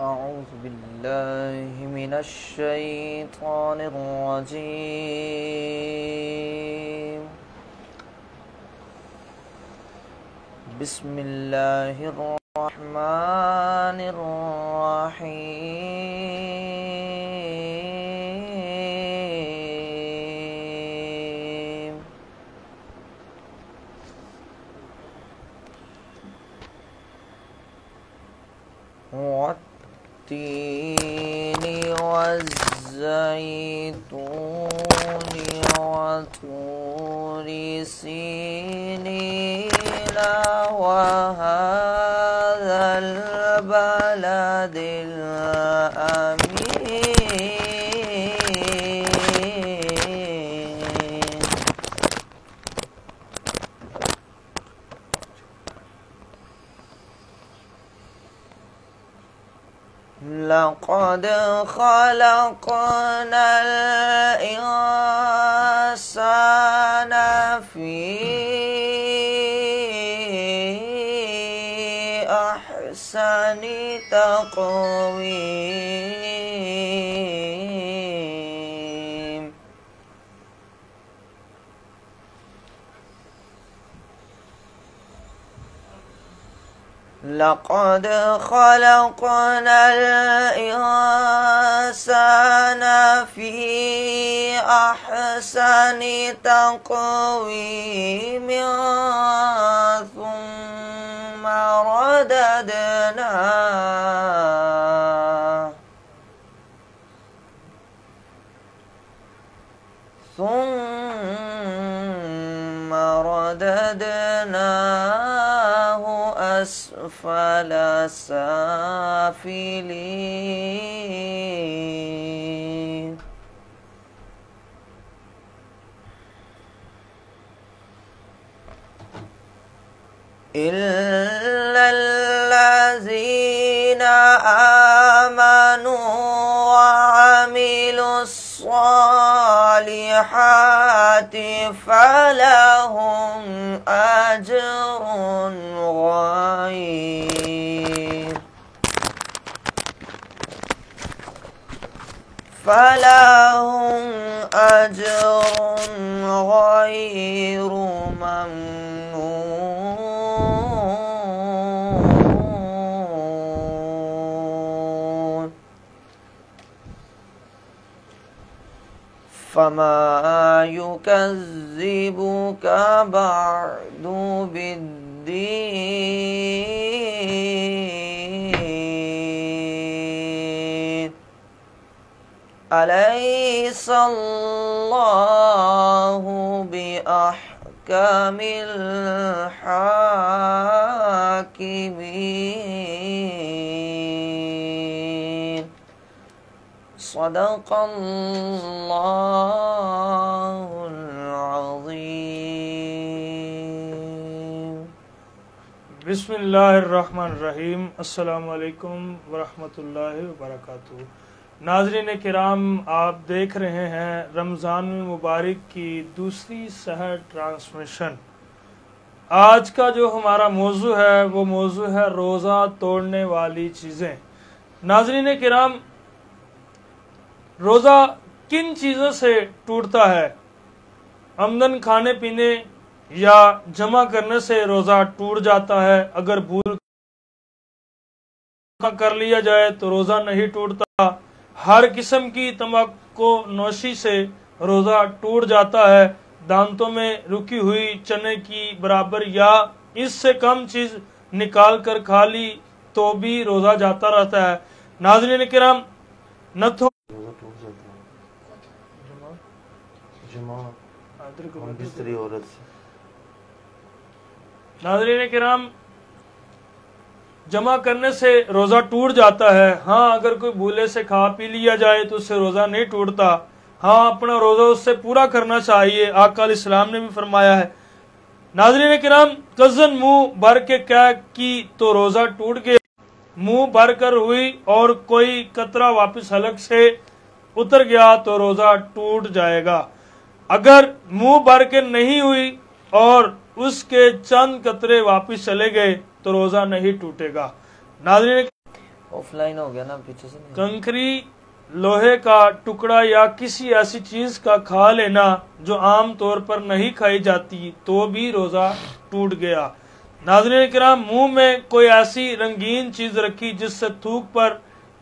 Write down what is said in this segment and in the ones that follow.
أعوذ بالله من الشيطان الرجيم. بسم الله الرحمن الرحيم. والتين والزيتون وطور سينين وهذا البلد الأمين. لقد خلقنا الإنسان في أحسن تقويم. لقد خلقنا الإنسان في أحسن تقويم ثم رددناه أسفل سافلين. إلا الذين آمنوا وعملوا الصالحات فلهم أجر غير ممنون. فما يكذبك بعد بالدين. أليس الله بأحكم الحاكمين. صدق الله العظيم. بسم اللہ الرحمن الرحیم. السلام علیکم ورحمۃ اللہ وبرکاتہ. ناظرین کرام، آپ دیکھ رہے ہیں رمضان المبارک کی دوسری سحر ٹرانسمیشن. آج کا جو ہمارا موضوع ہے وہ موضوع ہے روزہ توڑنے والی چیزیں. ناظرین کرام، روزہ کن چیزوں سے ٹوٹتا ہے؟ آمدن کھانے پینے یا جمع کرنے سے روزہ ٹوٹ جاتا ہے. اگر بھول کر لیا جائے تو روزہ نہیں ٹوٹتا. ہر قسم کی تمباکو نوشی سے روزہ ٹوٹ جاتا ہے. دانتوں میں رکی ہوئی چنے کی برابر یا اس سے کم چیز نکال کر کھا لی تو بھی روزہ جاتا رہتا ہے. ناظرین کرام، ناظرین کرام، جمع کرنے سے روزہ ٹوٹ جاتا ہے. ہاں، اگر کوئی بھولے سے کھا پی لیا جائے تو اس سے روزہ نہیں ٹوٹتا. ہاں، اپنا روزہ اس سے پورا کرنا چاہیے. آقا علیہ السلام نے بھی فرمایا ہے. ناظرین کرام، کزن منہ بھر کے کیا کی تو روزہ ٹوٹ گیا. منہ بھر کر ہوئی اور کوئی قطرہ واپس حلق سے اتر گیا تو روزہ ٹوٹ جائے گا. اگر منہ بھر کے نہیں ہوئی اور اس کے چند قطرے واپس چلے گئے تو روزہ نہیں ٹوٹے گا. ناظرین، آف لائن ہو گیا نا پیچھے سے نہیں۔ کنکری، لوہے کا ٹکڑا یا کسی ایسی چیز کا کھا لینا جو عام طور پر نہیں کھائی جاتی تو بھی روزہ ٹوٹ گیا۔ ناظرین کرام، منہ میں کوئی ایسی رنگین چیز رکھی جس سے تھوک پر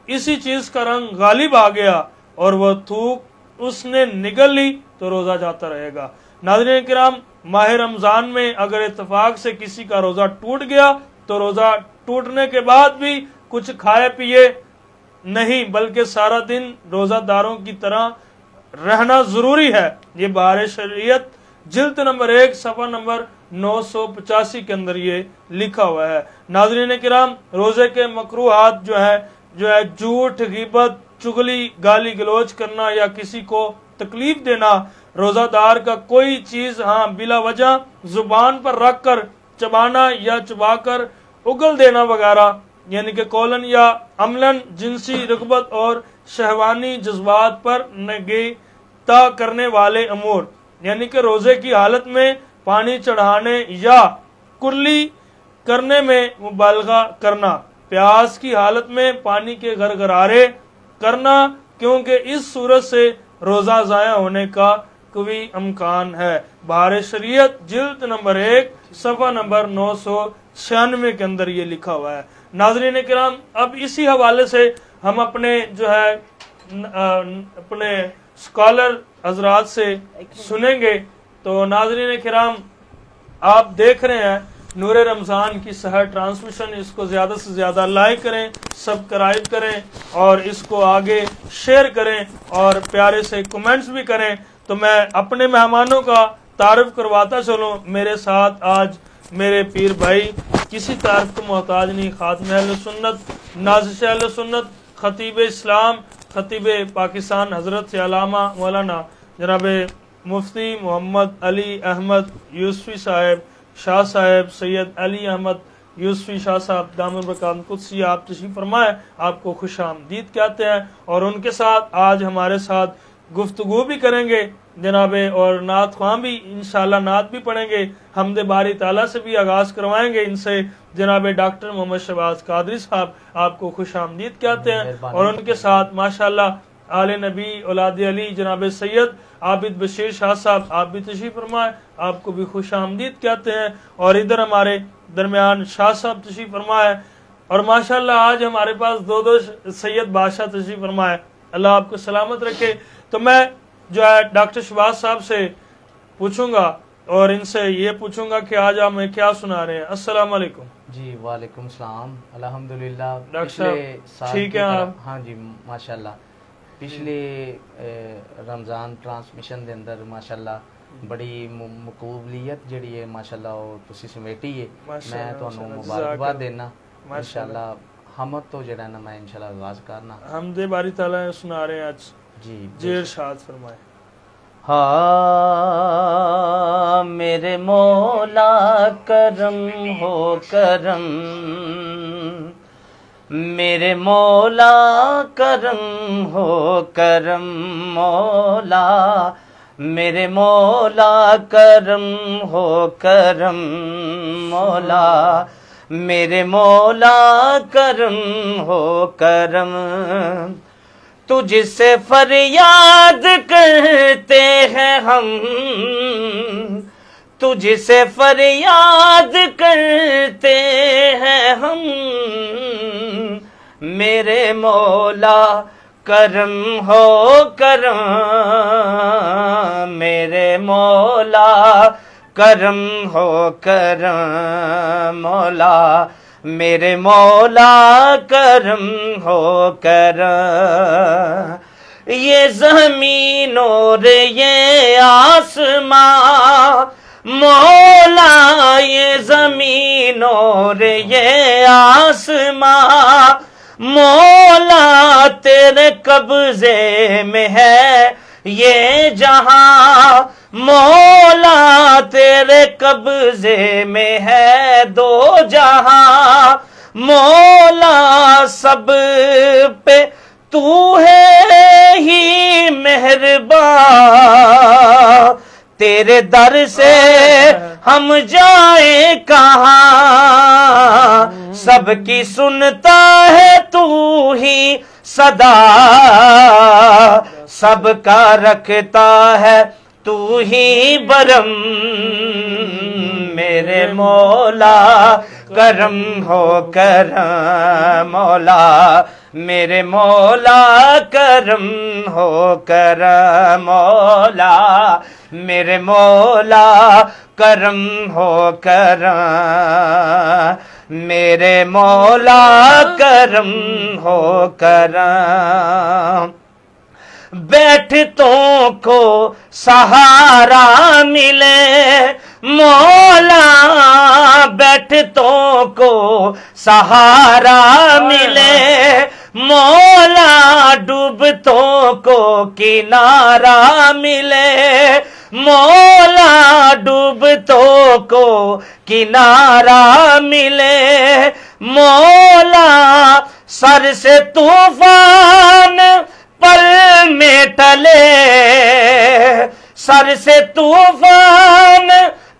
اسی چیز کا رنگ غالب آ گیا اور وہ تھوک اس نے نگل لی تو روزہ جاتا رہے گا۔ ناظرین کرام، ماہ رمضان میں اگر اتفاق سے کسی کا روزہ ٹوٹ گیا تو روزہ ٹوٹنے کے بعد بھی کچھ کھائے پیے نہیں بلکہ سارا دن روزہ داروں کی طرح رہنا ضروری ہے۔ یہ بہار شریعت جلد نمبر 1 صفحہ نمبر 985 کے اندر یہ لکھا ہوا ہے۔ ناظرین کرام، روزے کے مکروہات جو ہے جھوٹ، غیبت، چغلی، گالی گلوچ کرنا یا کسی کو تکلیف دینا، روزہ دار کا کوئی چیز بلا وجہ زبان پر رکھ کر چبانا یا چبا کر اگل دینا وغیرہ، یعنی کہ قولن یا عملاً جنسی رغبت اور شہوانی جذبات پر نگہداشت کرنے والے امور، یعنی کہ روزے کی حالت میں پانی چڑھانے یا کرلی کرنے میں مبالغہ کرنا، پیاس کی حالت میں پانی کے گرگرارے کرنا، کیونکہ اس صورت سے روزہ ضائع ہونے کا قوی امکان ہے۔ بہار شریعت جلد نمبر 1 صفحہ نمبر 996 کے اندر یہ لکھا ہوا ہے۔ ناظرین کرام، اب اسی حوالے سے ہم اپنے اپنے اسکالر حضرات سے سنیں گے۔ تو ناظرین کرام، آپ دیکھ رہے ہیں نور رمضان کی سحر ٹرانسمیشن، اس کو زیادہ سے زیادہ لائک کریں، سبسکرائب کریں اور اس کو آگے شیئر کریں اور پیارے سے کمنٹس بھی کریں۔ تو میں اپنے مہمانوں کا تعارف کرواتا چلوں۔ میرے ساتھ آج میرے پیر بھائی، کسی تعارف کو محتاج نہیں، خاتم اہل سنت، نازش اہل سنت، خطیب اسلام، خطیب پاکستان حضرت علامہ مولانا جناب مفتی محمد علی احمد یوسفی صاحب، شاہ صاحب سید علی احمد یوسفی شاہ صاحب دامن برکات قدسی، آپ تشریف فرمائے، آپ کو خوش آمدید کہتے ہیں۔ اور ان کے ساتھ آج ہمارے ساتھ گفتگو بھی کریں گے جناب، اور نعت خواں بھی انشاءاللہ نعت بھی پڑھیں گے، حمد باری تعالیٰ سے بھی آغاز کروائیں گے ان سے۔ جناب ڈاکٹر محمد شہباز قادری صاحب، آپ کو خوش آمدید کہتے ہیں۔ اور ان کے ساتھ ماشاءاللہ آل نبی اولاد علی جناب سید عابد بشیر شاہ صاحب، آپ بھی تشریف فرمائے، آپ کو بھی خوش آمدید کہتے ہیں۔ اور ادھر ہمارے درمیان شاہ صاحب تشریف فرمائے، اور ماشاءاللہ آج ہمارے پاس دو سید بادشاہ تشریف فرمائے، اللہ آپ کو سلامت رکھے۔ تو میں ڈاکٹر شہباز صاحب سے پوچھوں گا اور ان سے یہ پوچھوں گا کہ آج آپ ہمیں کیا سنا رہے ہیں۔ السلام علیکم۔ جی وعلیکم السلام۔ الحمدللہ ڈاکٹر صاحب ٹھیک ہے آپ؟ ہاں جی ماشاءاللہ، پچھلے رمضان ٹرانسمیشن دے اندر ماشاءاللہ بڑی مقبولیت جڑی ہے ماشاءاللہ وہ تسی سمیٹی ہے، میں تانوں مبارکباد دینا ماشاءاللہ۔ حمد تو جڑا نا میں انشاءاللہ آغاز کرنا، حمد باری تعالیٰ سنا رہے ہیں آج۔ جی ارشاد فرمائے۔ ہاں میرے مولا کرم ہو کرم، میرے مولا کرم ہو کرم، مولا میرے مولا کرم ہو کرم، مولا میرے مولا کرم ہو کرم، تجھ سے فریاد کرتے ہیں ہم، تجھ سے فریاد کرتے ہیں ہم، میرے مولا کرم ہو کرم، میرے مولا کرم ہو کرم، مولا میرے مولا کرم ہو کرم، یہ زمین اور یہ آسمان مولا، یہ زمین اور یہ آسمان مولا تیرے قبضے میں ہے، یہ جہاں مولا تیرے قبضے میں ہے، دو جہاں مولا سب پہ تو ہے ہی مہربان، تیرے در سے ہم جائیں کہاں، سب کی سنتا ہے تو ہی صدا، سب کا رکھتا ہے تو ہی برم، میرے مولا کرم ہو کرم، مولا میرے مولا کرم ہو کرم، مولا میرے مولا کرم ہو کرم، میرے مولا کرم ہو کرم، بیٹھتوں کو سہارا ملے مولا، بیٹھتوں کو سہارا ملے مولا، ڈوبتوں کو کنارہ ملے مولا، ڈوبتوں کو کنارہ ملے مولا، سر سے طوفان پل میں ٹلے، سر سے طوفان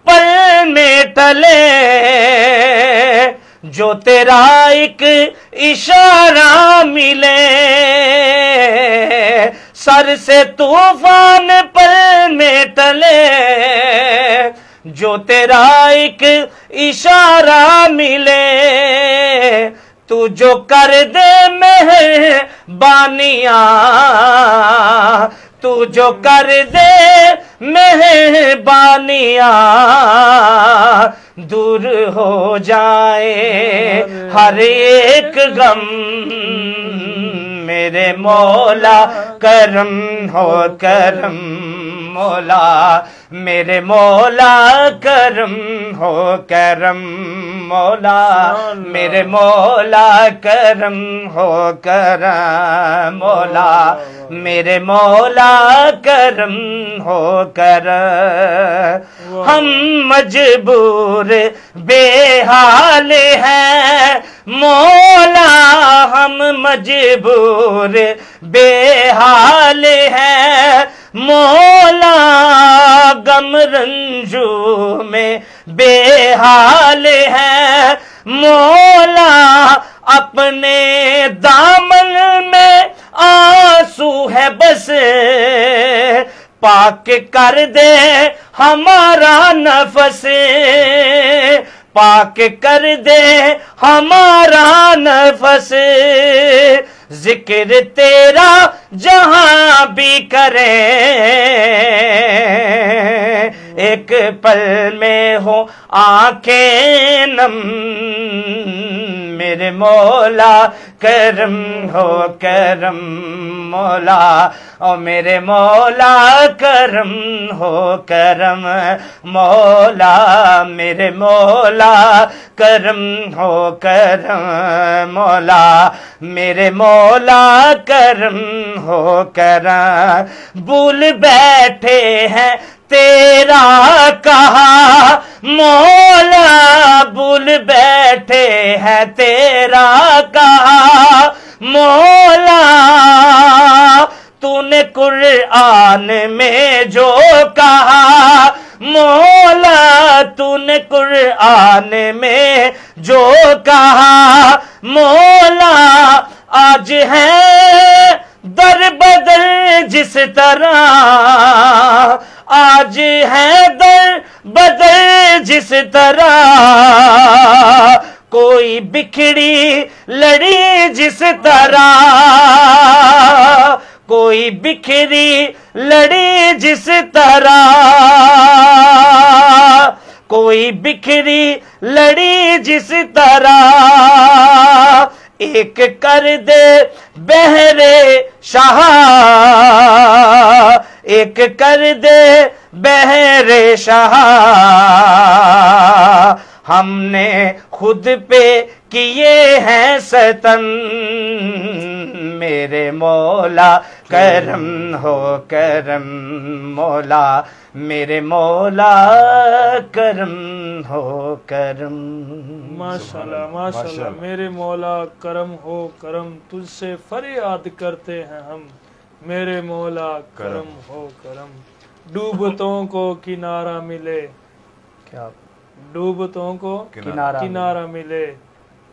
پل میں ٹلے، جو تیرا ایک اشارہ ملے، سر سے طوفان پل میں ٹلے، جو تیرا ایک اشارہ ملے، تو جو کر دے مہربانیاں، تو جو کر دے مہربانیاں، دور ہو جائے ہر ایک غم، میرے مولا کرم ہو کرم، مولا میرے مولا کرم ہو کرم، مولا میرے مولا کرم ہو کرم، مولا میرے مولا کرم ہو کرم، ہم مجبور بے حال ہیں مولا، ہم مجبور بے حال ہیں مولا، غم رنجو میں بے حال ہے مولا، اپنے دامن میں آنسو ہے بس، پاک کر دے ہمارا نفس، پاک کر دے ہمارا نفس، ذکر تیرا جہاں بھی کرے، ایک پل میں ہو آنکھیں نم، میرے مولا کرم ہو کرم، مولا او میرے مولا کرم ہو کرم، مولا میرے مولا کرم ہو کرم، مولا میرے مولا کرم ہو کرم، بھول بیٹھے ہیں تیرا کہا مولا، بھول بیٹھے ہیں تیرا کہا مولا، تو نے قرآن میں جو کہا مولا، تو نے قرآن میں جو کہا مولا، آج ہے در بدر جس طرح، آج ہے در بدر جس طرح، کوئی بکھڑی لڑی جس طرح، کوئی بکھری لڑی جس طرح، کوئی بکھری لڑی جس طرح، ایک کر دے بہرے شاہ، ایک کر دے بہرے شاہ، ہم نے خود پہ کیے ہیں ستم، میرے مولا کرم ہو کرم، مولا میرے مولا کرم ہو کرم۔ ماشاءاللہ ماشاءاللہ، میرے مولا کرم ہو کرم، تجھ سے فریاد کرتے ہیں ہم، میرے مولا کرم ہو کرم، ڈوبتوں کو کنارہ ملے، کیا ڈوبتوں کو کنارہ کنارہ ملے،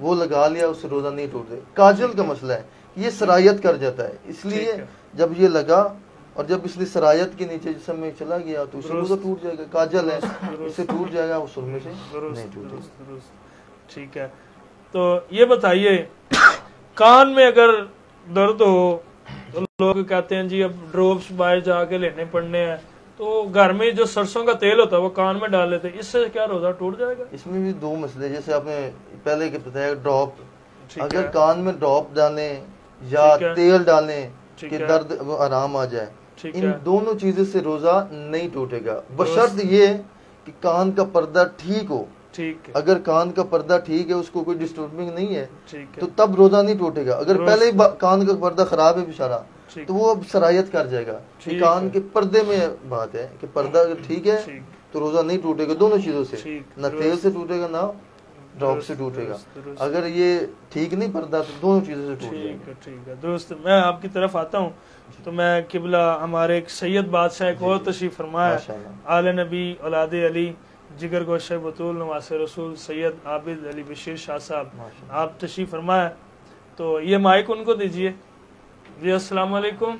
وہ لگا لیا اس سے روزہ نہیں ٹوٹے. کاجل کا مسئلہ ہے, یہ سرایت کر جاتا ہے, اس لیے جب یہ لگا اور جب اس لیے سرایت کے نیچے جسم میں چلا گیا تو اس سے روزہ ٹوٹ جائے گا. کاجل ہے, اس سے ٹوٹ جائے گا, وہ سرمے سے نہیں ٹوٹے گا. ٹھیک ہے. تو یہ بتائیے, کان میں اگر درد ہو تو لوگ کہتے ہیں جی اب ڈراپس باہر جا کے لینے پڑنے ہیں, تو گھر میں جو سرسوں کا تیل ہوتا ہے وہ کان میں ڈال لیتے ہیں, اس سے کیا روزہ ٹوٹ جائے گا؟ اس میں بھی دو مسئلے, جیسے آپ نے پہلے کہ بتایا ڈراپ, اگر کان میں ڈراپ ڈالیں یا تیل ڈالیں کہ درد آرام آ جائے, ان دونوں چیزوں سے روزہ نہیں ٹوٹے گا, بشرط یہ کہ کان کا پردہ ٹھیک ہو. اگر کان کا پردہ ٹھیک ہے, اس کو کوئی ڈسٹربنگ نہیں ہے, تو تب روزہ نہیں ٹوٹے گا. اگر پہلے ہی کان کا پردہ خراب ہے بیچارہ, تو وہ اب سرایت کر جائے گا. کان کے پردے میں بات ہے کہ پردہ اگر ٹھیک ہے تو روزہ نہیں ٹوٹے گا دونوں چیزوں سے, نہ تیل سے ٹوٹے گا نہ ڈراپ سے ٹوٹے گا. اگر یہ ٹھیک نہیں پردہ تو دونوں چیزوں سے ٹوٹ جائے گا. ٹھیک ہے دوست, میں آپ کی طرف آتا ہوں. تو میں قبلہ ہمارے ایک سید بادشاہ ایک اور تشریف فرمایا, آل نبی اولاد علی جگر گوشہ بطول نواس رسول سید عابد علی بشیر شاہ صاحب, آپ تشریف فرمایا. تو یہ مائک ان کو دیجئے. جی السلام علیکم.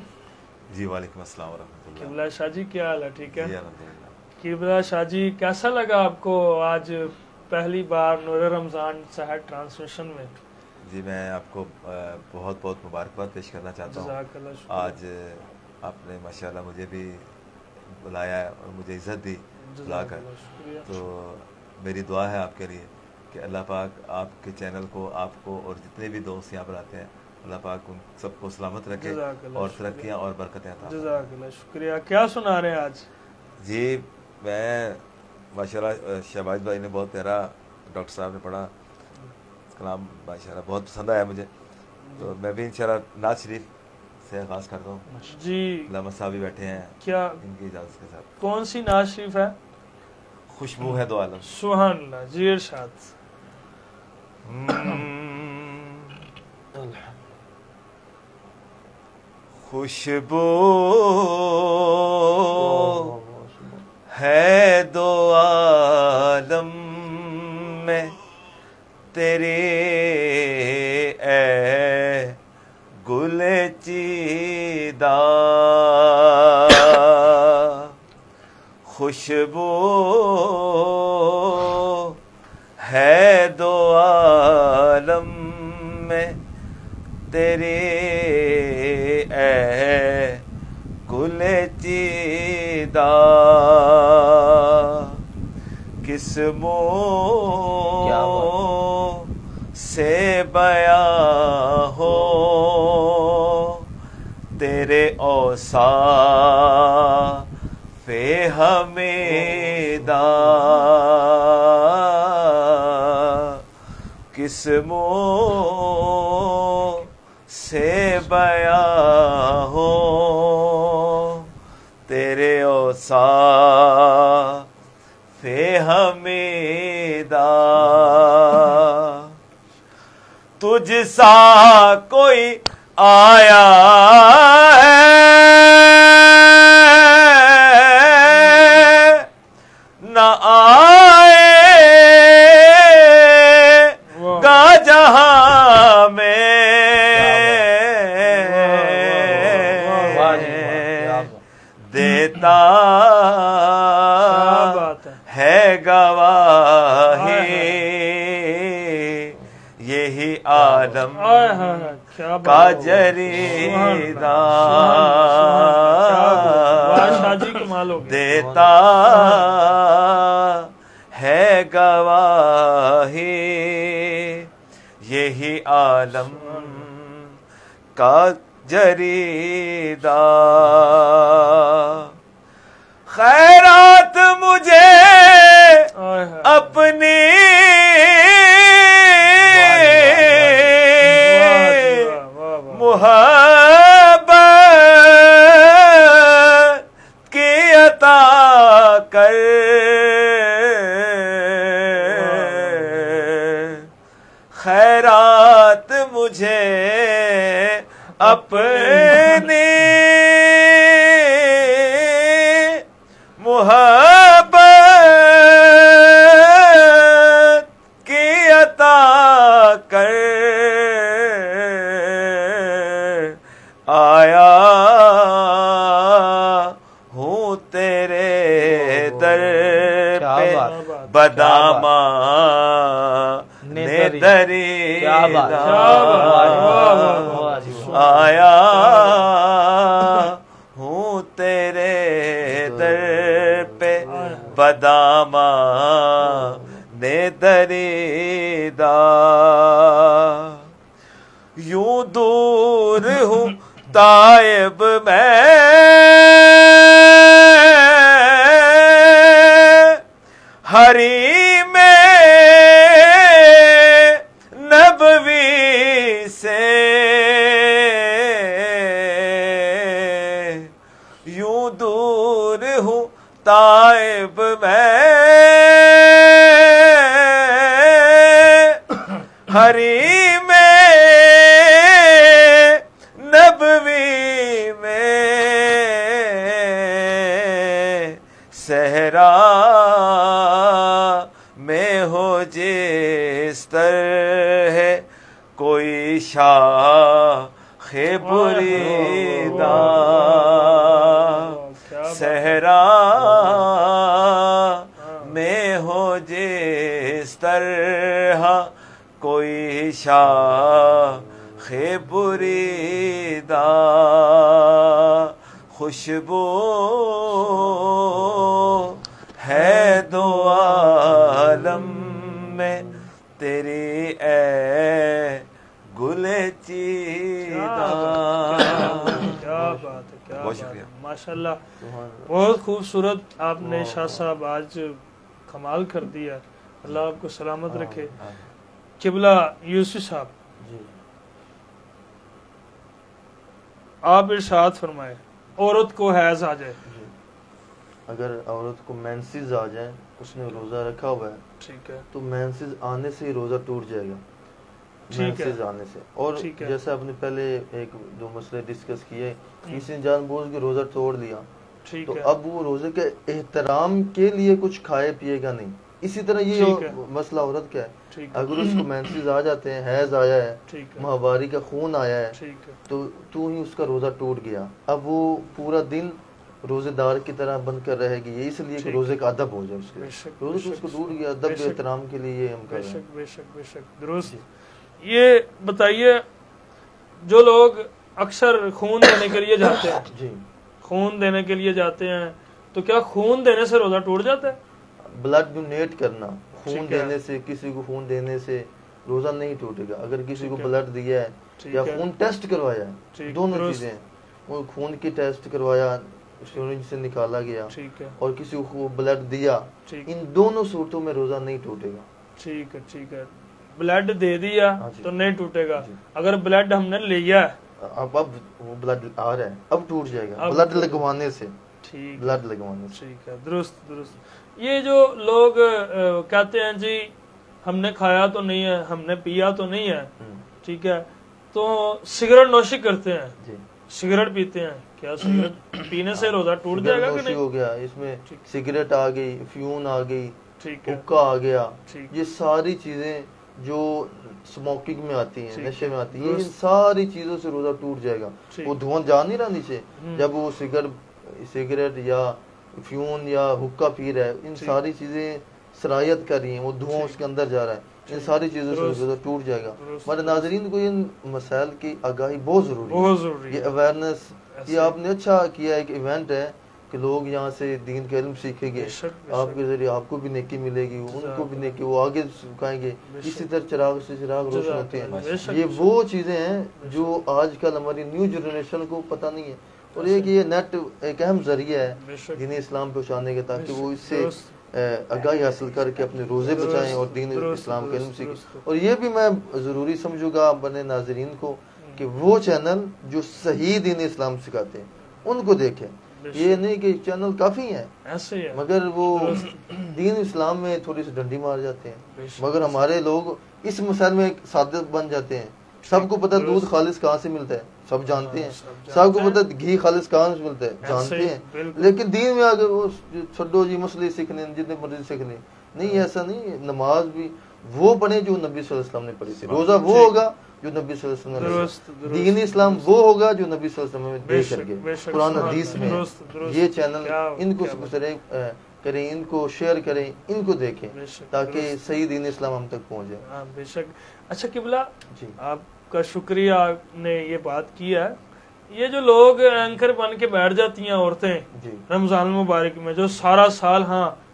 جی وعلیکم السلام ورحمۃ اللہ. قبلہ شاہ جی کیا حال ہے؟ ٹھیک ہے. جی الحمدللہ. قبلہ شاہ جی کیسا لگا آپ کو آج پہلی بار نور رمضان سحر ٹرانسمیشن میں؟ جی میں آپ کو بہت بہت مبارکباد پیش کرنا چاہتا ہوں. آج آپ نے ماشاءاللہ مجھے بھی بلایا اور مجھے عزت دی بلا کر, تو میری دعا ہے آپ کے لیے کہ اللہ پاک آپ کے چینل کو, آپ کو اور جتنے بھی دوست یہاں پر آتے ہیں, اللہ پاک ان سب کو سلامت رکھے اور ترقیاں اور برکتیں عطا. جزاک اللہ, شکریہ. کیا سنا رہے ہیں آج؟ جی میں ماشاءاللہ شہباز بھائی نے بہت پیارا, ڈاکٹر صاحب نے پڑھا کلام, ماشاءاللہ بہت پسند آیا مجھے. تو میں بھی انشاءاللہ نعت شریف سے آغاز کرتا ہوں. جی علامہ صاحب بھی بیٹھے ہیں, کیا ان کی اجازت کے ساتھ. کون سی نعت شریف ہے؟ خوشبو ہے دو عالم. سبحان اللہ. جی ارشاد. خوشبو ہے دو عالم میں تیرے اے گل چیدہ, خوشبو ہے دو عالم میں تیرے اے گل چیدہ, قسموں سے بیاں ہو تیرے اوصاف حمیدہ, قسموں سے بیاں ہو تیرے اوصاف حمیدہ, تجھ سا کوئی آیا ہے نہ آئے گا جہاں میں, دیتا ہے گواہی یہی عالم کا جریدہ, دیتا ہے گواہی یہی عالم کا جریدہ. خیرات مجھے اپنی محبت کی عطا کر, خیرات مجھے اپنی محبت کی عطا کر, بداما نے دریدا آیا ہوں تیرے در پہ بداما نے دریدا یوں دور ہوں طائب میں حریم نبوی سے یوں دور ہوں طائب میں حریم نبوی میں صحرا میں ہو جس طرح کوئی شاخ بریدہ صحرا میں ہو جس طرح کوئی شاخ بریدہ خوشبو ہے دو عالم میں تیری اے گل چیدہ. کیا بات ہے, کیا بہت شکریہ, ماشاءاللہ, بہت خوبصورت آپ نے شاہ صاحب آج کمال کر دیا. اللہ آپ کو سلامت رکھے. قبلہ یوسف صاحب, آپ ارشاد فرمائے عورت کو حیض آ جائے, اگر عورت کو مینسز آ جائیں, اس نے روزہ رکھا ہوا ہے, ٹھیک ہے, تو مینسز آنے سے ہی روزہ ٹوٹ جائے گا, مینسز آنے سے. اور جیسے آپ نے پہلے ایک دو مسئلے ڈسکس کیے, کسی نے جان بوجھ کے روزہ توڑ لیا, تو اب وہ روزے کے احترام کے لیے کچھ کھائے پیے گا نہیں. اسی طرح یہ مسئلہ عورت کا ہے, اگر اس کو مینسز آ جاتے ہیں, حیض آیا ہے, ماہواری کا خون آیا ہے, تو ہی اس کا روزہ ٹوٹ گیا. اب وہ پورا دن روزے دار کی طرح بند کر رہے گی, یہ اس لیے کہ روزے کا ادب ہو جائے اس کے, روزے تو اس کو ٹوٹ گیا. ادب احترام کے لیے ہم کر رہے ہیں. بے شک بے شک درست. یہ بتائیے, جو لوگ اکثر خون دینے کے لیے جاتے ہیں, جی, خون دینے کے لیے جاتے ہیں, تو کیا خون دینے سے روزہ ٹوٹ جاتا ہے؟ بلڈ ڈونیٹ کرنا, خون دینے سے, کسی کو خون دینے سے روزہ نہیں ٹوٹے گا. اگر کسی کو بلڈ دیا ہے یا خون ٹیسٹ کروایا ہے, دونوں چیزیں ہیں, خون کی ٹیسٹ کروایا, سرنج سے نکالا گیا, اور کسی کو بلڈ دیا, ان دونوں صورتوں میں روزہ نہیں ٹوٹے گا. ٹھیک ہے, ٹھیک ہے. بلڈ دے دیا تو نہیں ٹوٹے گا. اگر بلڈ ہم نے لیا ہے, اب وہ بلڈ آ رہا ہے, اب ٹوٹ جائے گا بلڈ لگوانے سے. بلڈ لگوانے سے. ٹھیک ہے, درست درست. یہ جو لوگ کہتے ہیں جی ہم نے کھایا تو نہیں ہے, ہم نے پیا تو نہیں ہے, ٹھیک ہے, تو سگریٹ نوشی کرتے ہیں, سگریٹ پیتے ہیں, کیا سگریٹ پینے سے روزہ ٹوٹ جائے گا کہ نہیں؟ ہو گیا, اس میں سگریٹ آ گئی, فیون آ گئی, حقہ آ گیا, یہ ساری چیزیں جو اسموکنگ میں آتی ہیں, نشے میں آتی ہیں, ان ساری چیزوں سے روزہ ٹوٹ جائے گا. وہ دھواں جا نہیں رہا نیچے, جب وہ سگریٹ یا فیون یا حقہ پی رہا ہے, ان ساری چیزیں سرایت کر رہی ہیں, وہ دھواں اس کے اندر جا رہا ہے, ان ساری چیزوں سے روزہ ٹوٹ جائے گا. ہمارے ناظرین کو ان مسائل کی آگاہی بہت ضروری ہے, یہ اویئرنیس. یہ آپ نے اچھا کیا, ایک ایونٹ ہے کہ لوگ یہاں سے دین کا علم سیکھیں گے, آپ کے ذریعے آپ کو بھی نیکی ملے گی, ان کو بھی نیکی, وہ آگے سکھائیں گے. اسی طرح چراغ سے چراغ روشن ہوتے ہیں. یہ وہ چیزیں ہیں جو آج کل ہماری نیو جنریشن کو پتہ نہیں ہے, اور یہ نیٹ ایک اہم ذریعہ ہے دین اسلام پہنچانے کے, تاکہ وہ اس سے آگاہی حاصل کر کے اپنے روزے بچائیں اور دین اسلام کا علم سیکھیں. اور یہ بھی میں ضروری سمجھوں گا اپنے ناظرین کو کہ وہ چینل جو صحیح دین اسلام سکھاتے ہیں ان کو دیکھیں. یہ نہیں کہ چینل کافی ہیں, مگر وہ دین اسلام میں تھوڑی سی ڈنڈی مار جاتے ہیں, مگر ہمارے لوگ اس مسائل میں صادق بن جاتے ہیں. سب کو پتہ دودھ خالص کہاں سے ملتا ہے, سب جانتے ہیں. سب کو پتہ گھی خالص کہاں سے ملتا ہے, جانتے ہیں. لیکن دین میں آگے وہ چھڈو جی مسئلے سیکھنے, جتنے مرضی سیکھنے, نہیں, ایسا نہیں. نماز بھی وہ پڑھیں جو نبی صلی اللہ علیہ وسلم نے پڑھی تھی, روزہ وہ ہوگا جو نبی صلی اللہ علیہ وسلم نے, دین اسلام وہ ہوگا جو نبی صلی اللہ علیہ وسلم نے دے کر کے قرآن حدیث میں. یہ چینل ان کو کریں، ان کو شیئر کریں، ان کو دیکھیں تاکہ صحیح دین اسلام ہم تک پہنچ جائے. ہاں بے شک. اچھا قبلہ آپ کا شکریہ، آپ نے یہ بات کیا ہے. یہ جو لوگ اینکر بن کے بیٹھ جاتی ہیں عورتیں رمضان المبارک میں، جو سارا سال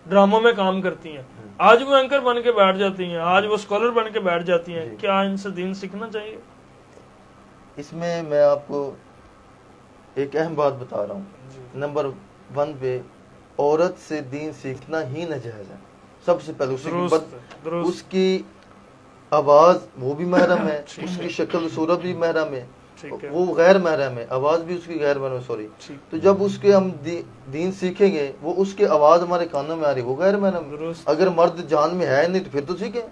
ڈراموں میں کام کرتی ہیں، آج وہ اینکر بن کے بیٹھ جاتی ہیں، آج وہ اسکالر بن کے بیٹھ جاتی ہیں، کیا ان سے دین سیکھنا چاہیے؟ اس میں آپ کو ایک اہم بات بتا رہا ہوں. نمبر 1 پہ عورت سے دین سیکھنا ہی ناجائز ہے. سب سے پہلے اس کی آواز وہ بھی محرم ہے، اس کی شکل و صورت بھی محرم ہے، وہ غیر محرم ہے، آواز بھی اس کی غیر محرم ہے. سوری. تو جب اس کے ہم دین سیکھیں گے، وہ اس کی آواز ہمارے کانوں میں آ رہی، وہ غیر محرم. اگر مرد جان میں ہے نہیں تو پھر تو سیکھیں.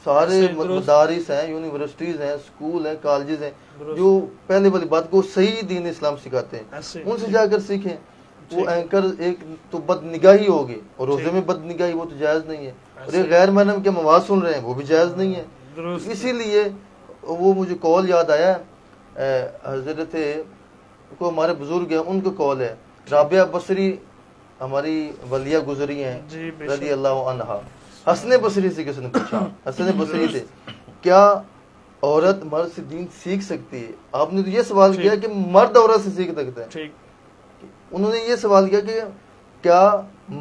سارے مدارس ہیں، یونیورسٹیز ہیں، اسکول ہیں، کالجز ہیں جو پہلے والی بات کو صحیح دین اسلام سکھاتے ہیں، ان سے جا کر سیکھیں. وہ اینکر ایک تو بد نگاہی ہوگی، اور روزے میں بد نگاہی وہ تو جائز نہیں ہے. اور ایک غیر محرم کے آواز سن رہے ہیں، وہ بھی جائز نہیں ہے. اسی لیے وہ مجھے کال یاد آیا، حضرت کو ہمارے بزرگ ہیں، ان کو کال ہے. رابعہ بصری ہماری ولیہ گزری ہیں رضی اللہ عنہا. حسن بصری سے کس نے پوچھا، حسن بصری سے، کیا عورت مرد سے دین سیکھ سکتی ہے؟ آپ نے تو یہ سوال کیا کہ مرد عورت سے سیکھ سکتا ہے. انہوں نے یہ سوال کیا کہ کیا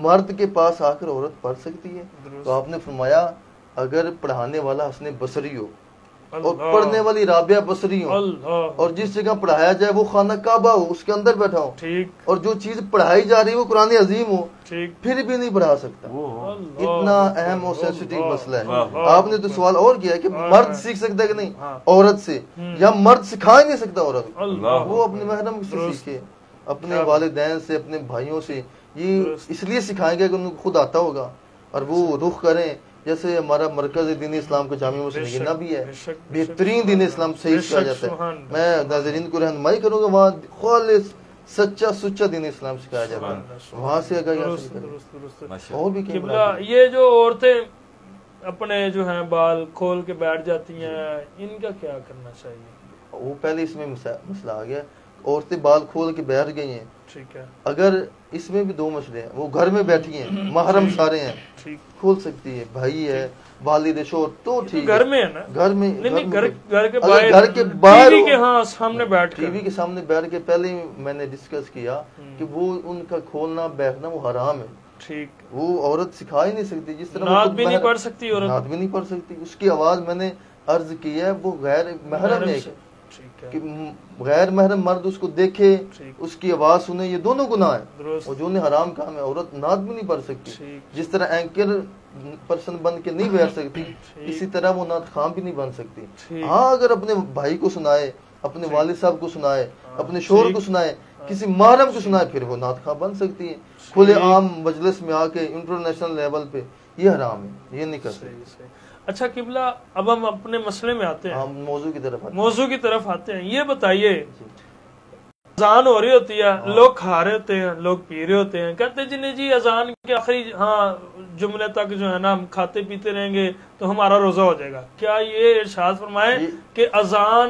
مرد کے پاس آ کر عورت پڑھ سکتی ہے؟ تو آپ نے فرمایا اگر پڑھانے والا حسن بصری ہو اور پڑھنے والی رابعہ بصری ہو، اور جس جگہ پڑھایا جائے وہ خانہ کعبہ ہو، اس کے اندر بیٹھا ہو، اور جو چیز پڑھائی جا رہی ہے وہ قرآن عظیم ہو، پھر بھی نہیں پڑھا سکتا. اتنا اہم اور سینسیٹیو مسئلہ ہے. آپ نے تو سوال اور کیا کہ مرد سیکھ سکتا ہے کہ نہیں عورت سے، یا مرد سکھا ہی نہیں سکتا عورت کو. وہ اپنے محرم سے سیکھے، اپنے والدین سے، اپنے بھائیوں سے. یہ اس لیے سکھائیں گے کہ ان کو خود آتا ہوگا، اور وہ رخ کریں. جیسے ہمارا مرکز دین اسلام کا جامعہ مسلمہ بھی ہے، بہترین دین اسلام صحیح سکھایا جاتا ہے. میں ناظرین کو رہنمائی کروں گا، وہاں خالص سچا دین اسلام سکھایا جاتا ہے. وہاں سے اگر اور بھی یہ جو عورتیں اپنے جو ہیں بال کھول کے بیٹھ جاتی ہیں، ان کا کیا کرنا چاہیے؟ وہ پہلے اس میں مسئلہ آ گیا. عورتیں بال کھول کے بیٹھ گئی ہیں، اگر اس میں بھی 2 مسئلے ہیں. وہ گھر میں بیٹھی ہیں، محرم سارے ہیں، کھول سکتی ہے، بھائی ہے، والد شوہر تو ٹھیک، گھر میں ہے نا، گھر میں گھر کے باہر ٹی وی کے سامنے بیٹھ ٹی وی کے سامنے بیٹھ کے پہلے ہی میں نے ڈسکس کیا کہ وہ ان کا کھولنا بیٹھنا وہ حرام ہے. ٹھیک، وہ عورت سکھا ہی نہیں سکتی. جس طرح نعت بھی نہیں پڑھ سکتی، نعت بھی نہیں پڑھ سکتی. اس کی آواز میں نے عرض کی ہے وہ غیر محرم ہے، کہ غیر محرم مرد اس کو دیکھے، اس کی آواز سنے، یہ دونوں گناہ ہیں، اور جو حرام کام ہے. عورت نعت بھی نہیں پڑھ سکتی. جس طرح اینکر پرسن بن کے نہیں بیٹھ سکتی، اسی طرح وہ نعت خواں بھی نہیں بن سکتی. ہاں اگر اپنے بھائی کو سنائے، اپنے والد صاحب کو سنائے، اپنے شوہر کو سنائے، کسی محرم کو سنائے، پھر وہ نعت خواں بن سکتی ہے. کھلے عام مجلس میں آ کے انٹرنیشنل لیول پہ یہ حرام ہے، یہ نہیں کر سکتی. اچھا قبلہ، اب ہم اپنے مسئلے میں آتے ہیں، موضوع کی طرف آتے ہیں. یہ بتائیے، اذان ہو رہی ہوتی ہے، لوگ کھا رہے ہوتے ہیں، لوگ پی رہے ہوتے ہیں، کہتے ہیں جی اذان کے آخری جملے تک جو ہے نا ہم کھاتے پیتے رہیں گے تو ہمارا روزہ ہو جائے گا. کیا یہ ارشاد فرمائے کہ اذان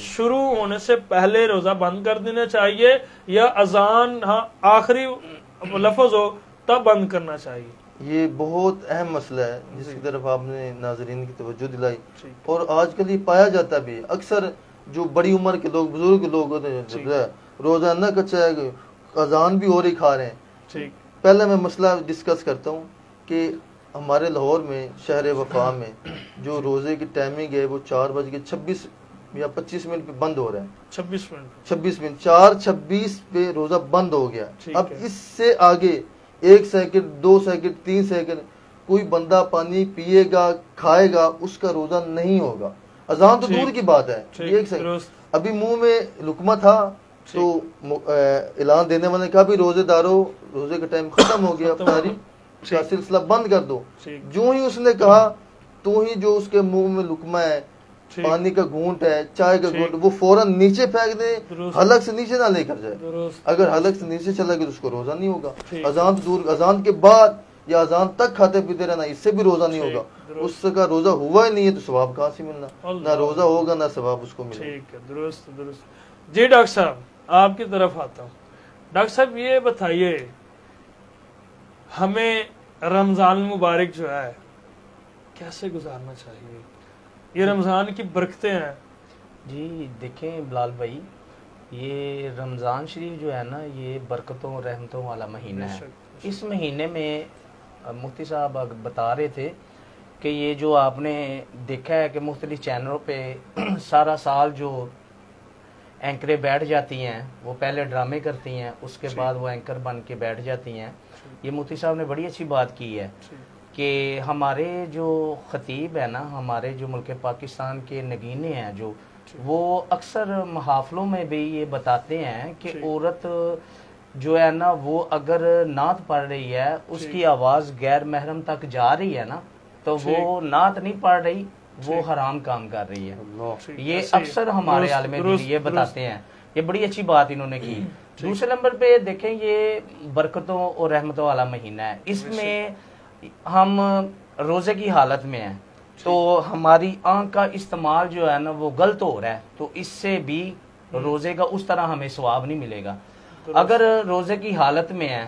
شروع ہونے سے پہلے روزہ بند کر دینا چاہیے، یا اذان آخری لفظ ہو تب بند کرنا چاہیے؟ یہ بہت اہم مسئلہ ہے جس کی طرف آپ نے ناظرین کی توجہ دلائی. اور آج کل یہ پایا جاتا بھی، اکثر جو بڑی عمر کے لوگ، بزرگ لوگ ہوتے ہیں، روزہ نہ کچا ہے، اذان بھی ہو رہی کھا رہے ہیں. پہلے میں مسئلہ ڈسکس کرتا ہوں کہ ہمارے لاہور میں شہر وفا میں جو روزے کی ٹائمنگ ہے وہ 4:26 یا 25 پہ بند ہو رہا ہے. 26 منٹ 4:26 پہ روزہ بند ہو گیا. اب اس سے آگے 1 سیکنڈ 2 سیکنڈ 3 سیکنڈ کوئی بندہ پانی پیے گا، کھائے گا، اس کا روزہ نہیں ہوگا. اذان تو دور کی بات ہے. 1 سیکنڈ ابھی منہ میں لقمہ تھا تو اعلان دینے والے نے کہا بھی روزے دارو، روزے کا ٹائم ختم ہو گیا، افطاری کا سلسلہ بند کر دو. جو ہی اس نے کہا تو ہی جو اس کے منہ میں لقمہ ہے، پانی کا گھونٹ ہے، چائے کا گھونٹ، وہ فوراً نیچے پھینک دے، حلق سے نیچے نہ لے کر جائے. اگر حلق سے نیچے چلا گیا تو اس کو روزہ نہیں ہوگا. اذان دور، اذان کے بعد یا اذان تک کھاتے پیتے رہنا، اس سے بھی روزہ نہیں ہوگا. اس کا روزہ ہوا ہی نہیں ہے تو ثواب کہاں سے ملنا؟ نہ روزہ ہوگا نہ ثواب اس کو ملے. ٹھیک ہے، درست. جی ڈاکٹر صاحب آپ کی طرف آتا ہوں. ڈاکٹر صاحب یہ بتائیے ہمیں رمضان المبارک جو ہے کیسے گزارنا چاہیے؟ یہ رمضان کی برکتیں ہیں. جی دیکھیں بلال بھائی، یہ رمضان شریف جو ہے نا یہ برکتوں رحمتوں والا مہینہ ہے. اس مہینے میں مفتی صاحب بتا رہے تھے کہ یہ جو آپ نے دیکھا ہے کہ مختلف چینلوں پہ سارا سال جو اینکریں بیٹھ جاتی ہیں، وہ پہلے ڈرامے کرتی ہیں، اس کے بعد وہ اینکر بن کے بیٹھ جاتی ہیں. یہ مفتی صاحب نے بڑی اچھی بات کی ہے کہ ہمارے جو خطیب ہے نا، ہمارے جو ملک پاکستان کے نگینے ہیں جو، وہ اکثر محافلوں میں بھی یہ بتاتے ہیں کہ عورت جو ہے نا وہ اگر نعت پڑھ رہی ہے، اس کی آواز غیر محرم تک جا رہی ہے نا، تو وہ نعت نہیں پڑھ رہی، وہ حرام کام کر رہی ہے. یہ اکثر ہمارے عالم دین یہ بتاتے ہیں. یہ بڑی اچھی بات انہوں نے کی. دوسرے نمبر پہ دیکھیں یہ برکتوں اور رحمتوں والا مہینہ ہے. اس میں ہم روزے کی حالت میں ہیں تو ہماری آنکھ کا استعمال جو ہے نا وہ غلط ہو رہا ہے، تو اس سے بھی روزے کا اس طرح ہمیں ثواب نہیں ملے گا. اگر روزے کی حالت میں ہیں،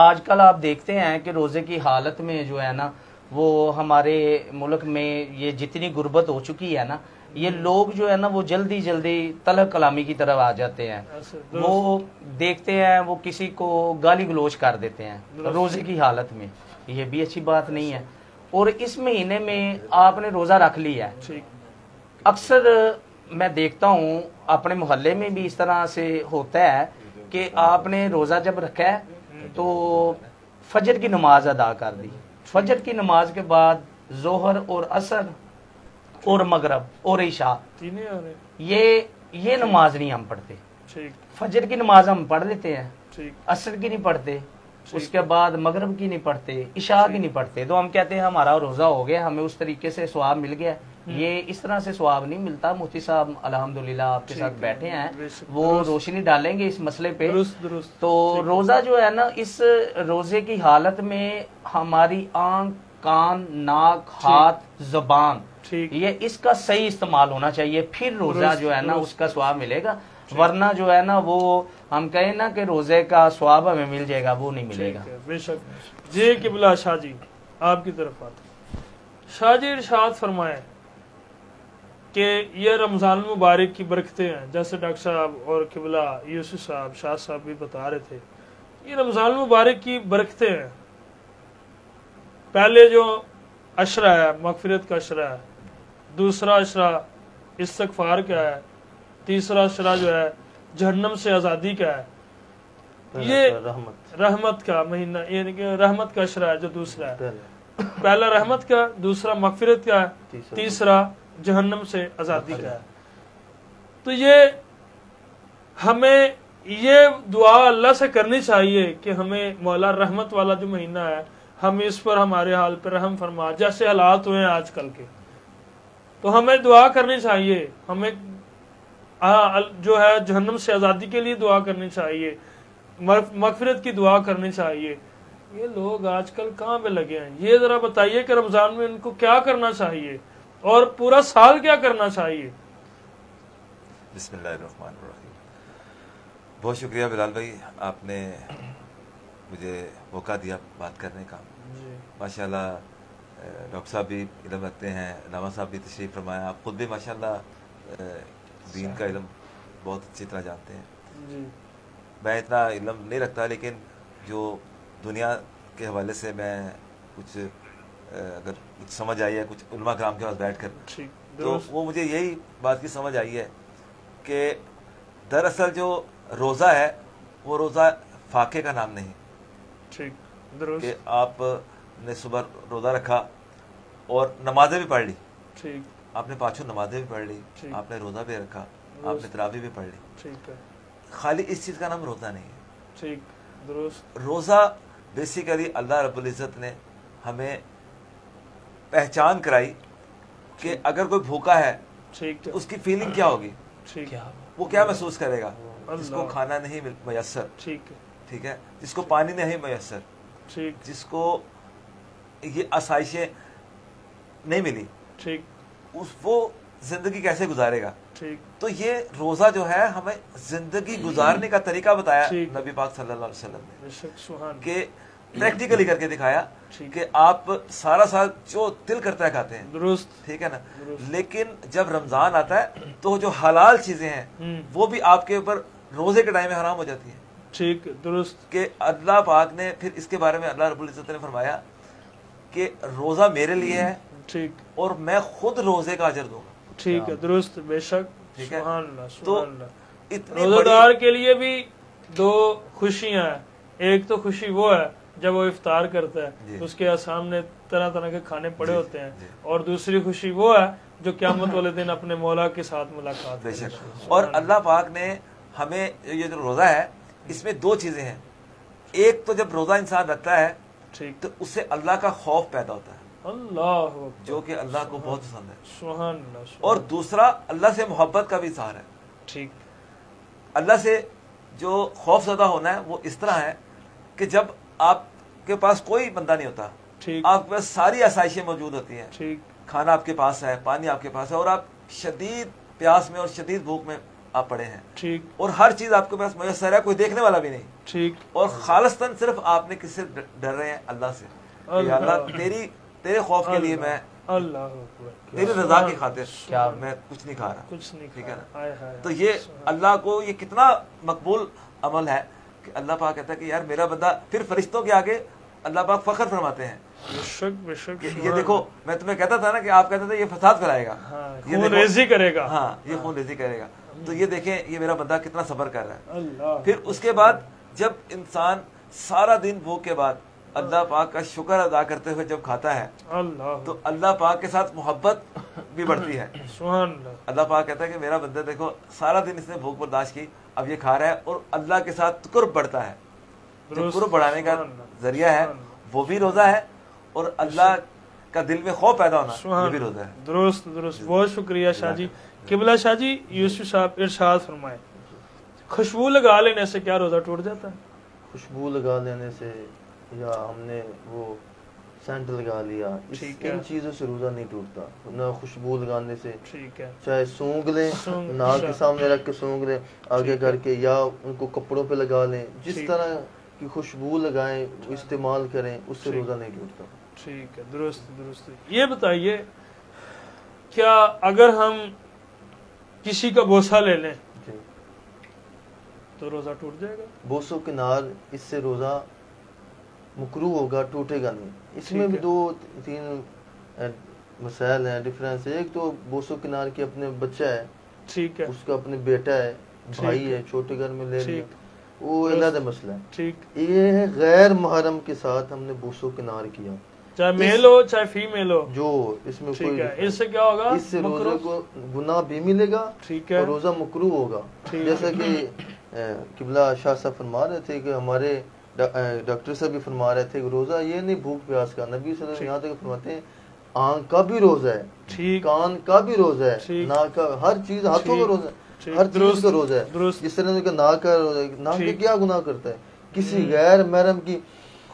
آج کل آپ دیکھتے ہیں کہ روزے کی حالت میں جو ہے نا وہ ہمارے ملک میں یہ جتنی غربت ہو چکی ہے نا، یہ لوگ جو ہے نا وہ جلدی جلدی طلب کلامی کی طرف آ جاتے ہیں. وہ دیکھتے ہیں وہ کسی کو گالی گلوچ کر دیتے ہیں روزے کی حالت میں. یہ بھی اچھی بات نہیں ہے. اور اس مہینے میں آپ نے روزہ رکھ لیا ہے، اکثر میں دیکھتا ہوں اپنے محلے میں بھی اس طرح سے ہوتا ہے کہ آپ نے روزہ جب رکھا ہے تو فجر کی نماز ادا کر دی. فجر کی نماز کے بعد ظہر اور عصر اور مغرب اور عشاء یہ نماز نہیں ہم پڑھتے. فجر کی نماز ہم پڑھ لیتے ہیں، عصر کی نہیں پڑھتے، اس کے بعد مغرب کی نہیں پڑھتے، عشاء کی نہیں پڑھتے. تو ہم کہتے ہیں ہمارا روزہ ہو گیا، ہمیں اس طریقے سے ثواب مل گیا. یہ اس طرح سے ثواب نہیں ملتا. مفتی صاحب الحمدللہ آپ کے ساتھ بیٹھے ہیں، وہ روشنی ڈالیں گے اس مسئلے پہ. تو روزہ جو ہے نا، اس روزے کی حالت میں ہماری آنکھ، کان، ناک، ہاتھ، زبان، یہ اس کا صحیح استعمال ہونا چاہیے. پھر روزہ جو ہے نا اس کا ثواب ملے گا. ورنہ جو ہے نا وہ ہم کہیں نا کہ روزے کا ثواب ہمیں مل جائے گا، وہ نہیں ملے گا. بے شک. جی قبلہ شاہ جی آپ کی طرف آتے. شاہ جی ارشاد فرمائیں کہ یہ رمضان المبارک کی برکتیں ہیں، جیسے ڈاکٹر صاحب اور قبلہ یوسف صاحب، شاہ صاحب بھی بتا رہے تھے. یہ رمضان المبارک کی برکتیں ہیں. پہلے جو عشرہ ہے مغفرت کا عشرہ ہے، دوسرا عشرہ استغفار کا ہے، تیسرا عشرہ جو ہے جہنم سے آزادی کا ہے. یہ رحمت کا مہینہ، یعنی کہ رحمت کا عشرہ ہے جو دوسرا ہے. پہلا رحمت کا، دوسرا مغفرت کا ہے، تیسرا جہنم سے آزادی کا ہے. تو یہ ہمیں یہ دعا اللہ سے کرنی چاہیے کہ ہمیں مولا رحمت والا جو مہینہ ہے، ہم اس پر ہمارے حال پر رحم فرما. جیسے حالات ہوئے ہیں آج کل کے، تو ہمیں دعا کرنی چاہیے. ہمیں جو ہے جہنم سے آزادی کے لیے دعا کرنی چاہیے، مغفرت کی دعا کرنی چاہیے. یہ لوگ آج کل کہاں پہ لگے ہیں؟ یہ ذرا بتائیے کہ رمضان میں ان کو کیا کرنا چاہیے اور پورا سال کیا کرنا چاہیے. بسم اللہ الرحمن الرحیم. بہت شکریہ بلال بھائی، آپ نے مجھے موقع دیا بات کرنے کا. ماشاءاللہ ڈاکٹر صاحب بھی علم رکھتے ہیں، علامہ صاحب بھی تشریف فرمایا، آپ خود بھی ماشاءاللہ دین کا علم بہت اچھی طرح جانتے ہیں. میں اتنا علم نہیں رکھتا، لیکن جو دنیا کے حوالے سے میں کچھ اگر کچھ سمجھ آئی ہے کچھ علماء کرام کے پاس بیٹھ کر، تو وہ مجھے یہی بات کی سمجھ آئی ہے کہ دراصل جو روزہ ہے وہ روزہ فاقے کا نام نہیں. کہ آپ نے صبح روزہ رکھا اور نمازیں بھی پڑھ لی، آپ نے پانچوں نمازیں بھی پڑھ لی، آپ نے روزہ بھی رکھا، آپ نے تراویح بھی پڑھ لی، خالی اس چیز کا نام روزہ نہیں ہے. روزہ بیسیکلی اللہ رب العزت نے ہمیں پہچان کرائی کہ اگر کوئی بھوکا ہے تو اس کی فیلنگ کیا ہوگی، وہ کیا محسوس کرے گا. جس کو کھانا نہیں میسر، ٹھیک ہے، جس کو پانی نہیں میسر، جس کو یہ آسائشیں نہیں ملی، وہ زندگی کیسے گزارے گا. تو یہ روزہ جو ہے ہمیں زندگی گزارنے کا طریقہ بتایا نبی پاک صلی اللہ علیہ وسلم نے، کہ پریکٹیکلی کر کے دکھایا کہ آپ سارا سال جو دل کرتا ہے کھاتے ہیں, درست, ٹھیک ہے نا, لیکن جب رمضان آتا ہے تو جو حلال چیزیں ہیں وہ بھی آپ کے اوپر روزے کے ٹائم میں حرام ہو جاتی ہیں. ٹھیک, درست. کہ اللہ پاک نے پھر اس کے بارے میں اللہ رب العزت نے فرمایا کہ روزہ میرے لیے ہے, ٹھیک, اور میں خود روزے کا اجر دوں گا. ٹھیک ہے, درست, بے شک. ٹھیک ہے, سبحان اللہ, تو سبحان اللہ. اتنی روزہ دار کے لیے بھی دو خوشیاں ہیں. ایک تو خوشی وہ ہے جب وہ افطار کرتا ہے, اس کے سامنے طرح طرح کے کھانے پڑے ہوتے ہیں, اور دوسری خوشی وہ ہے جو قیامت والے دن اپنے مولا کے ساتھ ملاقات. بے شک. اور اللہ پاک نے ہمیں یہ جو روزہ ہے اس میں دو چیزیں ہیں. ایک تو جب روزہ انسان رکھتا ہے تو اس سے اللہ کا خوف پیدا ہوتا ہے, اللہ, جو کہ اللہ کو بہت پسند ہے. سبحان اللہ. اور دوسرا اللہ سے محبت کا بھی اظہار ہے. ٹھیک, اللہ سے جو خوف زدہ ہونا ہے وہ اس طرح ہے کہ جب آپ کے پاس کوئی بندہ نہیں ہوتا, آپ کے پاس ساری آسائشیں موجود ہوتی ہیں, کھانا آپ کے پاس ہے, پانی آپ کے پاس ہے, اور آپ شدید پیاس میں اور شدید بھوک میں آپ پڑے ہیں, اور ہر چیز آپ کے پاس میسر ہے, کوئی دیکھنے والا بھی نہیں, اور خالصتاً صرف آپ نے کس سے ڈر رہے ہیں, اللہ سے. اللہ تیرے خوف کے لیے میں تیری رضا کی خاطر میں کچھ نہیں کھا رہا, ٹھیک ہے نا. تو یہ اللہ کو یہ کتنا مقبول عمل ہے کہ اللہ پاک کہتا ہے کہ یار میرا بندہ, پھر فرشتوں کے آگے اللہ پاک فخر فرماتے ہیں. یہ دیکھو, میں تمہیں کہتا تھا نا کہ آپ کہتے تھے یہ فساد پھیلائے گا, خون ریزی کرے گا. ہاں, یہ خون ریزی کرے گا. تو یہ دیکھیں یہ میرا بندہ کتنا صبر کر رہا ہے. پھر اس کے بعد جب انسان سارا دن بھوک کے بعد اللہ پاک کا شکر ادا کرتے ہوئے جب کھاتا ہے تو اللہ پاک کے ساتھ محبت بھی بڑھتی ہے. اللہ پاک کہتا ہے کہ میرا بندہ دیکھو سارا دن اس نے بھوک برداشت کی, اب یہ کھا رہا ہے, اور اللہ کے ساتھ قرب بڑھتا ہے. جو قرب بڑھانے کا ذریعہ ہے وہ بھی روزہ ہے, اور اللہ کا دل میں خوف پیدا ہونا یہ بھی روزہ ہے. درست, درست. بہت شکریہ شاہ جی. قبلہ شاہ جی, یوسف صاحب ارشاد فرمائے, خوشبو لگا لینے سے کیا روزہ ٹوٹ جاتا ہے؟ خوشبو لگا لینے سے, یا ہم نے وہ سینٹ لگا لیا, ان چیزوں سے روزہ نہیں ٹوٹتا. نہ خوشبو لگانے سے, چاہے سونگ لیں, ناک کے سامنے رکھ کے سونگ لیں آگے کر کے, یا ان کو کپڑوں پہ لگا لیں, جس طرح کی خوشبو لگائیں استعمال کریں, اس سے روزہ نہیں ٹوٹتا. ٹھیک ہے, درست, درست. یہ بتائیے, کیا اگر ہم کسی کا بوسہ لے لیں تو روزہ ٹوٹ جائے گا؟ بوسو کنار, اس سے روزہ مکروہ ہوگا, ٹوٹے گا نہیں. اس میں بھی دو تین مسائل ہیں, ڈفرینس ہے. ایک تو بوسو کنار کی اپنے بچہ ہے, ٹھیک ہے, اس کا اپنے بیٹا ہے, بھائی ہے, چھوٹے گھر میں لے لیا, وہ علیحدہ مسئلہ ہے. ٹھیک, یہ ہے غیر محرم کے ساتھ ہم نے بوسو کنار کیا, چاہے میل ہو چاہے فیمیل ہو, جو اس میں کوئی, اس سے کیا ہوگا؟ اس سے روزے کو گناہ بھی ملے گا, اور روزہ مکروہ ہوگا. جیسا کہ قبلہ شاہ صاحب فرما رہے تھے کہ ہمارے ڈاکٹر صاحب بھی فرما رہے تھے کہ روزہ یہ نہیں بھوک پیاس کا, نبی صلی اللہ علیہ وسلم یہاں تک فرماتے ہیں آنکھ کا بھی روزہ ہے, کان کا بھی روزہ ہے, ناک کا, ہر چیز, ہاتھوں کا روزہ ہے, ہر چیز کا روزہ ہے. جس طرح کہ ناک کا روزہ ہے, ناک کا کیا گناہ کرتا ہے؟ کسی غیر محرم کی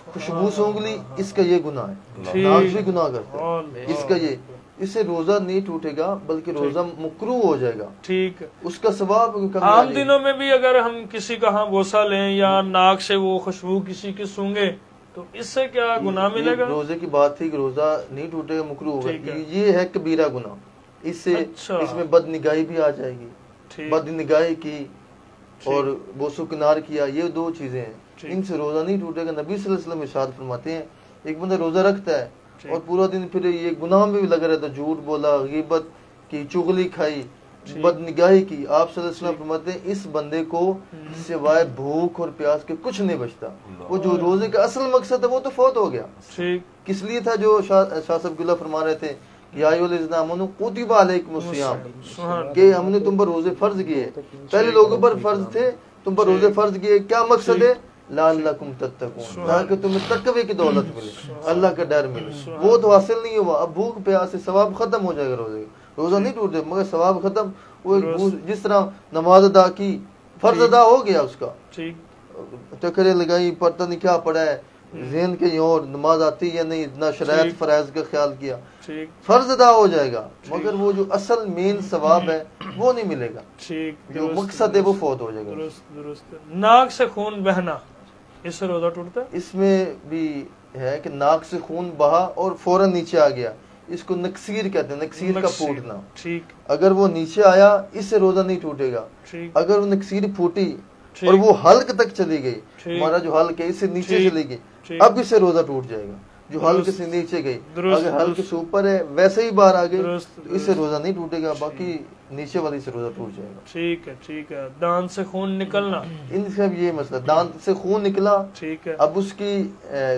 خوشبو سونگ لی, اس کا یہ گناہ ہے. ناک بھی گناہ کرتا ہے, اس کا یہ, اس سے روزہ نہیں ٹوٹے گا بلکہ روزہ مکروہ ہو جائے گا. ٹھیک, اس کا ثواب عام دنوں میں بھی اگر ہم کسی کا ہاں بوسہ لیں یا ناک سے وہ خوشبو کسی کی سونگے تو اس سے کیا گناہ ملے گا؟ روزے کی بات تھی کہ روزہ نہیں ٹوٹے گا, مکروہ ہوگا. یہ ہے کبیرہ گناہ. اس سے اس میں بد نگاہی بھی آ جائے گی, بد نگاہی کی اور بوسو کنار کیا, یہ دو چیزیں ہیں, ان سے روزہ نہیں ٹوٹے گا. نبی صلی اللہ علیہ وسلم ارشاد فرماتے ہیں ایک بندہ روزہ رکھتا ہے اور پورا دن پھر یہ گناہ میں بھی لگا رہتا, جھوٹ بولا, غیبت کی, چغلی کھائی, بد نگاہی کی, آپ صلی اللہ علیہ وسلم فرماتے ہیں اس بندے کو سوائے بھوک اور پیاس کے کچھ نہیں بچتا. وہ جو روزے کا اصل مقصد ہے وہ تو فوت ہو گیا. کس لیے تھا جو شاہ صاحب گلہ فرما رہے تھے, یا ایھا الذین آمنوا کتب علیکم الصیام, کہ ہم نے تم پر روزے فرض کیے. پہلے لوگوں پر فرض تھے, تم پر روزے فرض کیے, کیا مقصد ہے؟ لعلکم تتقون, تاکہ تمہیں تقوی کی دولت ملے, اللہ کا ڈر ملے. وہ تو حاصل نہیں ہوا. اب بھوک پیاس سے ثواب ختم ہو جائے گا روزے کا, روزہ نہیں ٹوٹے مگر ثواب ختم. وہ جس طرح نماز ادا کی, فرض ادا ہو گیا اس کا, ٹکرے لگائی, پتہ نہیں کیا پڑا ہے, ذہن کے اور نماز آتی یا نہیں, نہ شرائط فرائض کا خیال کیا, فرض ادا ہو جائے گا مگر وہ جو اصل مین ثواب ہے وہ نہیں ملے گا. جو مقصد ہے وہ فوت ہو جائے گا. ناک سے خون بہنا, اس سے روزہ ٹوٹتا ہے؟ اس میں بھی ہے کہ ناک سے خون بہا اور فوراً نیچے آ گیا، اس کو نکسیر کہتے ہیں، نکسیر کا پھوٹنا. ٹھیک. اگر وہ نیچے آیا اس سے روزہ نہیں ٹوٹے گا. اگر وہ نکسیر پھوٹی اور وہ حلق تک چلی گئی، ہمارا جو حلق ہے اس سے نیچے چلی گئی، اب اس سے روزہ ٹوٹ جائے گا. جو حلق سے نیچے گئی، اگر حلق سے اوپر ہے ویسے ہی باہر آ گئی تو اس سے روزہ نہیں ٹوٹے گا، باقی نیچے والی سے روزہ ٹوٹ جائے گا. ٹھیک ہے. ٹھیک ہے. دانت سے خون نکلنا، ان سب یہ مسئلہ، دانت سے خون نکلا، ٹھیک ہے، اب اس کی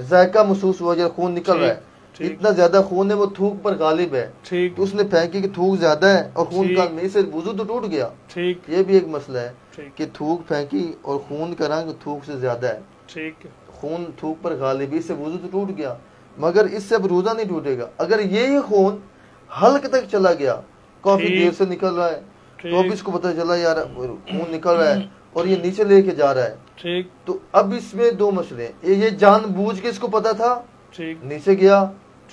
ذائقہ محسوس ہوا جب خون نکل رہا ہے، اتنا زیادہ خون ہے وہ تھوک پر غالب ہے، تو اس نے پھینکی کہ تھوک زیادہ ہے اور خون کا میں سے وضو تو ٹوٹ گیا. یہ بھی ایک مسئلہ ہے کہ تھوک پھینکی اور خون کا رنگ تھوک سے زیادہ ہے، ٹھیک ہے، خون تھوک پر غالب ہے، اس سے وضو تو ٹوٹ گیا، مگر اس سے اب روزہ نہیں ٹوٹے گا. اگر یہی خون حلق تک چلا گیا، کافی دیر سے نکل رہا ہے، تو اب اس کو پتہ چلا یار خون نکل رہا ہے اور یہ نیچے لے کے جا رہا ہے، تو اب اس میں دو مسئلے ہیں. یہ جان بوجھ کے اس کو پتا تھا، نیچے گیا،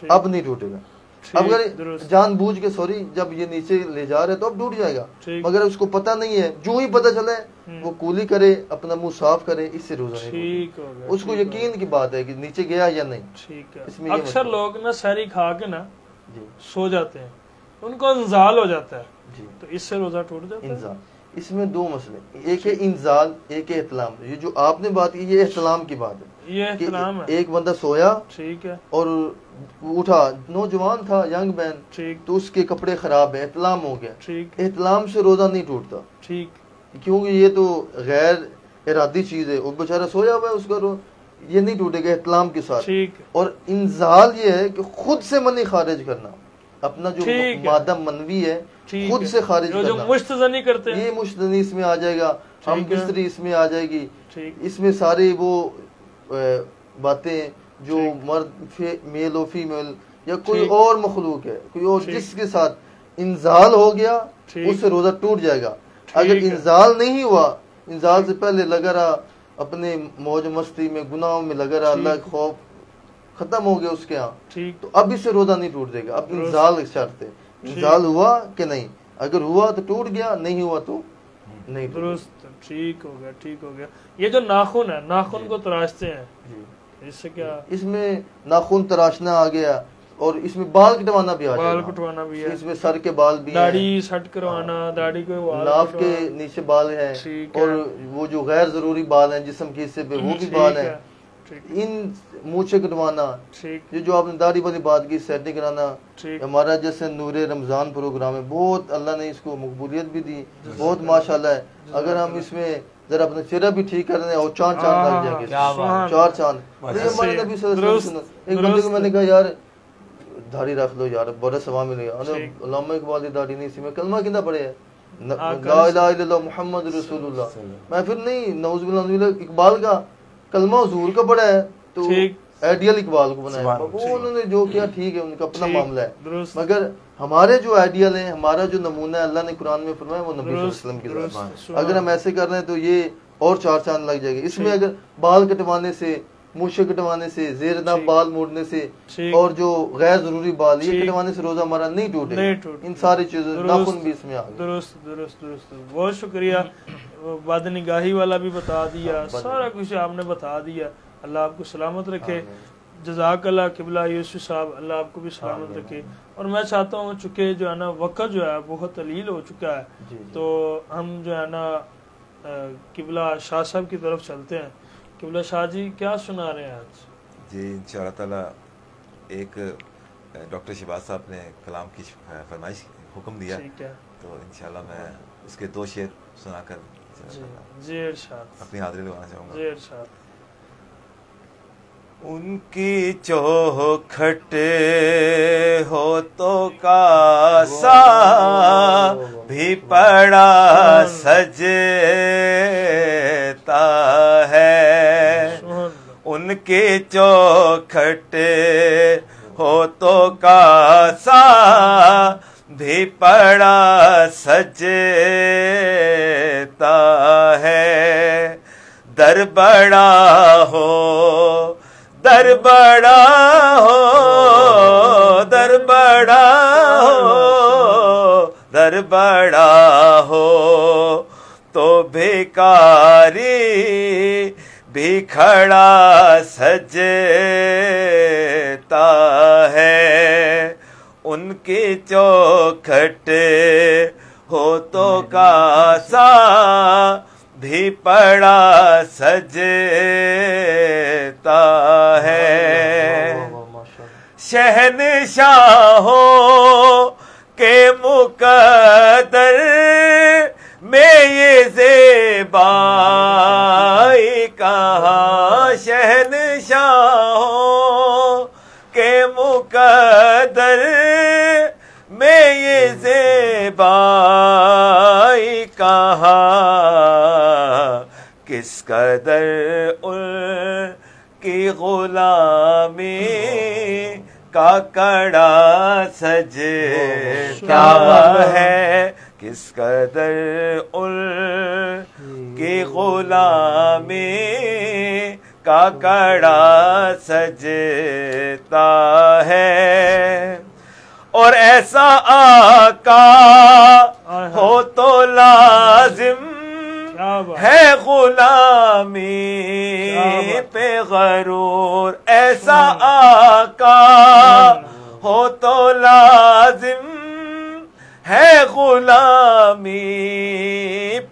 اب نہیں ٹوٹے گا. اب اگر جان بوجھ کے جب یہ نیچے لے جا رہے تو اب ٹوٹ جائے گا، مگر اس کو پتا نہیں ہے، جو ہی پتا چلے وہ کولی کرے، اپنا منہ صاف کرے، اس سے روزہ نہیں ٹوٹے گا. اس کو یقین کی بات ہے کہ نیچے گیا یا نہیں. اکثر لوگ نا سحری کھا کے نا سو جاتے ہیں، ان کو انزال ہو جاتا ہے، تو اس سے روزہ ٹوٹ جاتا ہے. انزال، اس میں دو مسئلے، ایک ہے انزال، ایک ہے احتلام. یہ جو آپ نے بات کی یہ احتلام کی بات ہے. یہ احتلام ہے. ایک بندہ سویا، ٹھیک ہے، اور اٹھا، نوجوان تھا، ینگ مین، تو اس کے کپڑے خراب ہیں، احتلام ہو گیا. احتلام سے روزہ نہیں ٹوٹتا، کیونکہ یہ تو غیر ارادی چیز ہے، وہ بیچارہ سویا ہوا ہے، اس کا یہ نہیں ٹوٹے گا احتلام کے ساتھ. اور انزال یہ ہے کہ خود سے منی خارج کرنا، اپنا جو مادہ منوی ہے خود سے خارج کرنا، جو مشتزنی کرتے ہیں، یہ مشتزنی اس میں آ جائے گا، ہم بستری اس میں آ جائے گی. اس میں سارے وہ باتیں جو مرد میل و فیمیل یا کوئی اور مخلوق ہے، کوئی اور جس کے ساتھ انزال ہو گیا اس سے روزہ ٹوٹ جائے گا. اگر انزال نہیں ہوا، انزال سے پہلے لگا رہا اپنے موج مستی میں، گناہوں میں لگا رہا، اللہ کا خوف ختم ہو گیا اس کے ہاں، تو اب اس سے روزہ نہیں ٹوٹ دے گا. اب انزال ایک شرط ہے، انزال ہوا کہ نہیں، اگر ہوا تو ٹوٹ گیا، نہیں ہوا تو نہیں. درست، ٹھیک ہو گیا، ٹھیک ہو گیا. یہ جو ناخن ہے، ناخن کو تراشتے ہیں، اس سے کیا؟ اس میں ناخن تراشنا آ گیا، اور اس میں بال کٹوانا بھی آ جائے، بال کٹوانا بھی ہے، اس میں سر کے بال بھی، داڑھی سٹ کروانا، داڑھی کو ناف کے نیچے بال ہیں، اور وہ جو غیر ضروری بال ہیں جسم کے حصے پہ وہ بھی بال ہیں، ان مونچھیں کٹوانا. یہ جو آپ نے داڑھی والی بات کی، سیٹنگ کرانا، ہمارا جیسے نور رمضان پروگرام ہے، بہت اللہ نے اس کو مقبولیت بھی دی، بہت ماشاءاللہ ہے. اگر ہم اس میں ذرا اپنا چہرہ بھی ٹھیک کر دیں اور چاند لگ جائیں گے، 4 چاند. ہمارے نبی صلی اللہ علیہ وسلم، ایک بندے کو میں نے کہا یار داڑھی رکھ لو یار، بڑا ثواب ملے گا. علامہ اقبال کی داڑھی نہیں سی، میں کلمہ کندہ پڑھے ہے، لا الہ الا اللہ محمد رسول اللہ. میں پھر نہیں، نعوذ باللہ، اقبال کا کلمہ حضور کا پڑھا ہے تو آئیڈیل اقبال کو بنایا، وہ انہوں نے جو کیا ٹھیک ہے، ان کا اپنا معاملہ ہے. مگر ہمارے جو آئیڈیل ہیں، ہمارا جو نمونہ ہے، اللہ نے قرآن میں فرمایا وہ نبی صلی اللہ علیہ وسلم کی ذات. اگر ہم ایسے کر رہے ہیں تو یہ اور 4 چاند لگ جائے گا. اس میں اگر بال کٹوانے سے، مونچھیں کٹوانے سے، زیر ناف بال موڑنے سے، اور جو غیر ضروری بال یہ کٹوانے سے روزہ ہمارا نہیں ٹوٹے. ان ساری چیزوں ناخن بھی اس میں آ گئے. درست درست درست. بہت شکریہ. بد نگاہی والا بھی بتا دیا، سارا کچھ آپ نے بتا دیا. اللہ آپ کو سلامت رکھے. جزاک اللہ قبلہ یوسف صاحب، اللہ آپ کو بھی سلامت رکھے. اور میں چاہتا ہوں چونکہ جو ہے نا وقت جو ہے بہت طویل ہو چکا ہے، تو ہم جو ہے نا قبلہ شاہ صاحب کی طرف چلتے ہیں. قبلہ شاہ جی کیا سنا رہے ہیں آج؟ جی انشاءاللہ تعالیٰ ایک ڈاکٹر شہباز صاحب نے کلام کی فرمائش حکم دیا، تو انشاءاللہ میں اس کے 2 شعر سنا کر جی ارشاد اپنی حاضری لگانا چاہوں گا. جی ارشاد. ان کی چوکھٹ ہو تو کاسا بھی پڑا سجتا ہے، ان کی چوکھٹ ہو تو کاسا بھی پڑا سجتا ہے. در بڑا ہو، در بڑا ہو، در بڑا ہو، در بڑا ہو تو بھیکاری بھی کھڑا سجتا ہے، ان کی چوکھٹ ہو تو کاسا بھی پڑا سجتا ہے۔ شہنشاہوں کے مقدر میں یہ زیبائی کہاں، شہنشاہوں کے مقدر میں یہ زیبائی کہاں، کس قدر ان کی غلامی کا کڑا سجتا ہے، کس قدر ان کی غلامی کا کڑا سجتا ہے۔ اور ایسا آقا ہو تو لازم ہے غلامی پہ غرور، ایسا آقا ہو تو لازم ہے غلامی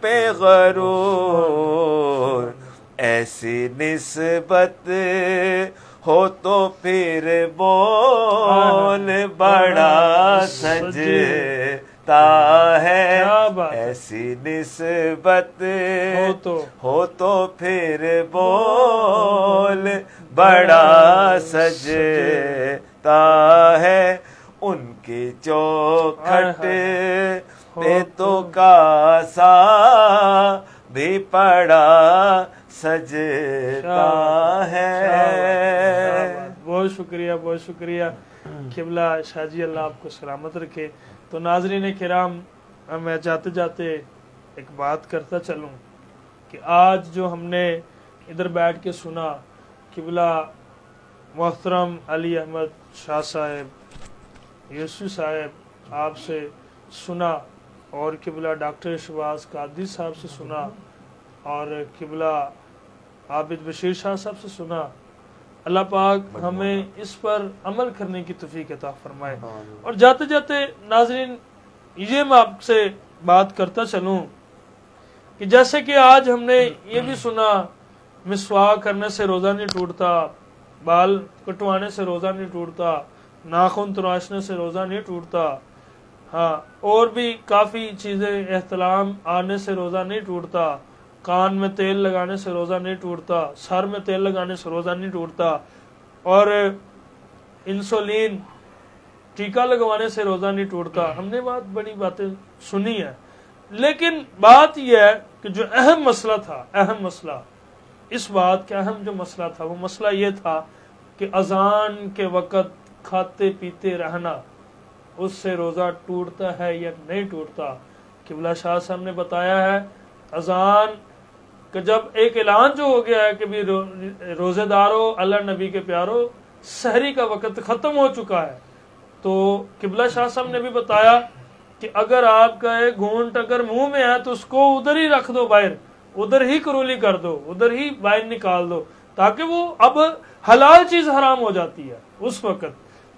پہ غرور، ایسی نسبت ہو تو پھر بول بڑا سجتا ہے، ایسی نسبت ہو تو پھر بول بڑا سجتا ہے، ان کی چوکھٹ پہ تو کاسا بھی پڑا سجتا ہے۔ بہت شکریہ، بہت شکریہ قبلہ شاہ جی، اللہ آپ کو سلامت رکھے۔ تو ناظرین کرام، میں جاتے جاتے ایک بات کرتا چلوں کہ آج جو ہم نے ادھر بیٹھ کے سنا، قبلہ محترم علی احمد شاہ صاحب، یوسف صاحب آپ سے سنا، اور قبلہ ڈاکٹر شہباز قادری صاحب سے سنا، اور قبلہ عابد بشیر شاہ صاحب سے سنا۔ اللہ پاک ہمیں اس پر عمل کرنے کی توفیق عطا فرمائے۔ اور جاتے جاتے ناظرین یہ میں آپ سے بات کرتا چلوں کہ جیسے کہ آج ہم نے یہ بھی سنا مسواک کرنے سے روزہ نہیں ٹوٹتا، بال کٹوانے سے روزہ نہیں ٹوٹتا، ناخن تراشنے سے روزہ نہیں ٹوٹتا، ہاں اور بھی کافی چیزیں، احتلام آنے سے روزہ نہیں ٹوٹتا، کان میں تیل لگانے سے روزہ نہیں ٹوٹتا، سر میں تیل لگانے سے روزہ نہیں ٹوٹتا، اور انسولین ٹیکہ لگوانے سے روزہ نہیں ٹوٹتا۔ ہم نے بڑی باتیں سنی ہیں، لیکن بات یہ ہے کہ جو اہم مسئلہ تھا، اہم مسئلہ اس بات کا اہم جو مسئلہ تھا، وہ مسئلہ یہ تھا کہ اذان کے وقت کھاتے پیتے رہنا، اس سے روزہ ٹوٹتا ہے یا نہیں ٹوٹتا۔ قبلہ شاہ صاحب نے بتایا ہے اذان کہ جب ایک اعلان جو ہو گیا ہے کہ بھی روزے دارو، اللہ نبی کے پیارو، سحری کا وقت ختم ہو چکا ہے، تو قبلہ شاہ صاحب نے بھی بتایا کہ اگر آپ کا ایک گھونٹ اگر منہ میں ہے تو اس کو ادھر ہی رکھ دو، باہر ادھر ہی کرولی کر دو، ادھر ہی باہر نکال دو، تاکہ وہ اب حلال چیز حرام ہو جاتی ہے اس وقت۔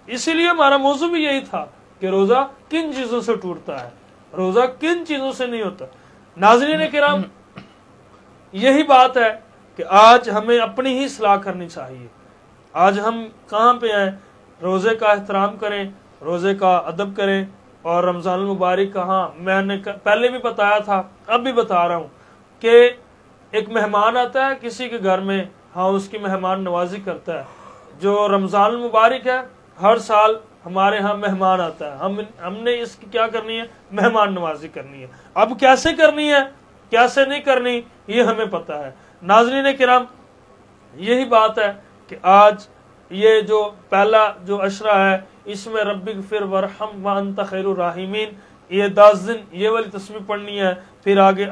اسی لیے ہمارا موضوع بھی یہی تھا کہ روزہ کن چیزوں سے ٹوٹتا ہے، روزہ کن چیزوں سے نہیں ہوتا۔ ناظرین کرام، یہی بات ہے کہ آج ہمیں اپنی ہی اصلاح کرنی چاہیے۔ آج ہم کہاں پہ ہیں؟ روزے کا احترام کریں، روزے کا ادب کریں، اور رمضان المبارک کا، ہاں میں نے پہلے بھی بتایا تھا، اب بھی بتا رہا ہوں کہ ایک مہمان آتا ہے کسی کے گھر میں، ہاں اس کی مہمان نوازی کرتا ہے۔ جو رمضان المبارک ہے، ہر سال ہمارے ہاں مہمان آتا ہے، ہم نے اس کی کیا کرنی ہے؟ مہمان نوازی کرنی ہے۔ اب کیسے کرنی ہے، کیسے نہیں کرنی، یہ ہمیں پتہ ہے۔ ناظرین کرام، یہی بات ہے کہ آج یہ جو پہلا جو عشرہ ہے، اس میں رب اغفر ورحم وانت خیر الراحمین، یہ 10 دن یہ والی تسبیح پڑھنی ہے۔ پھر آگے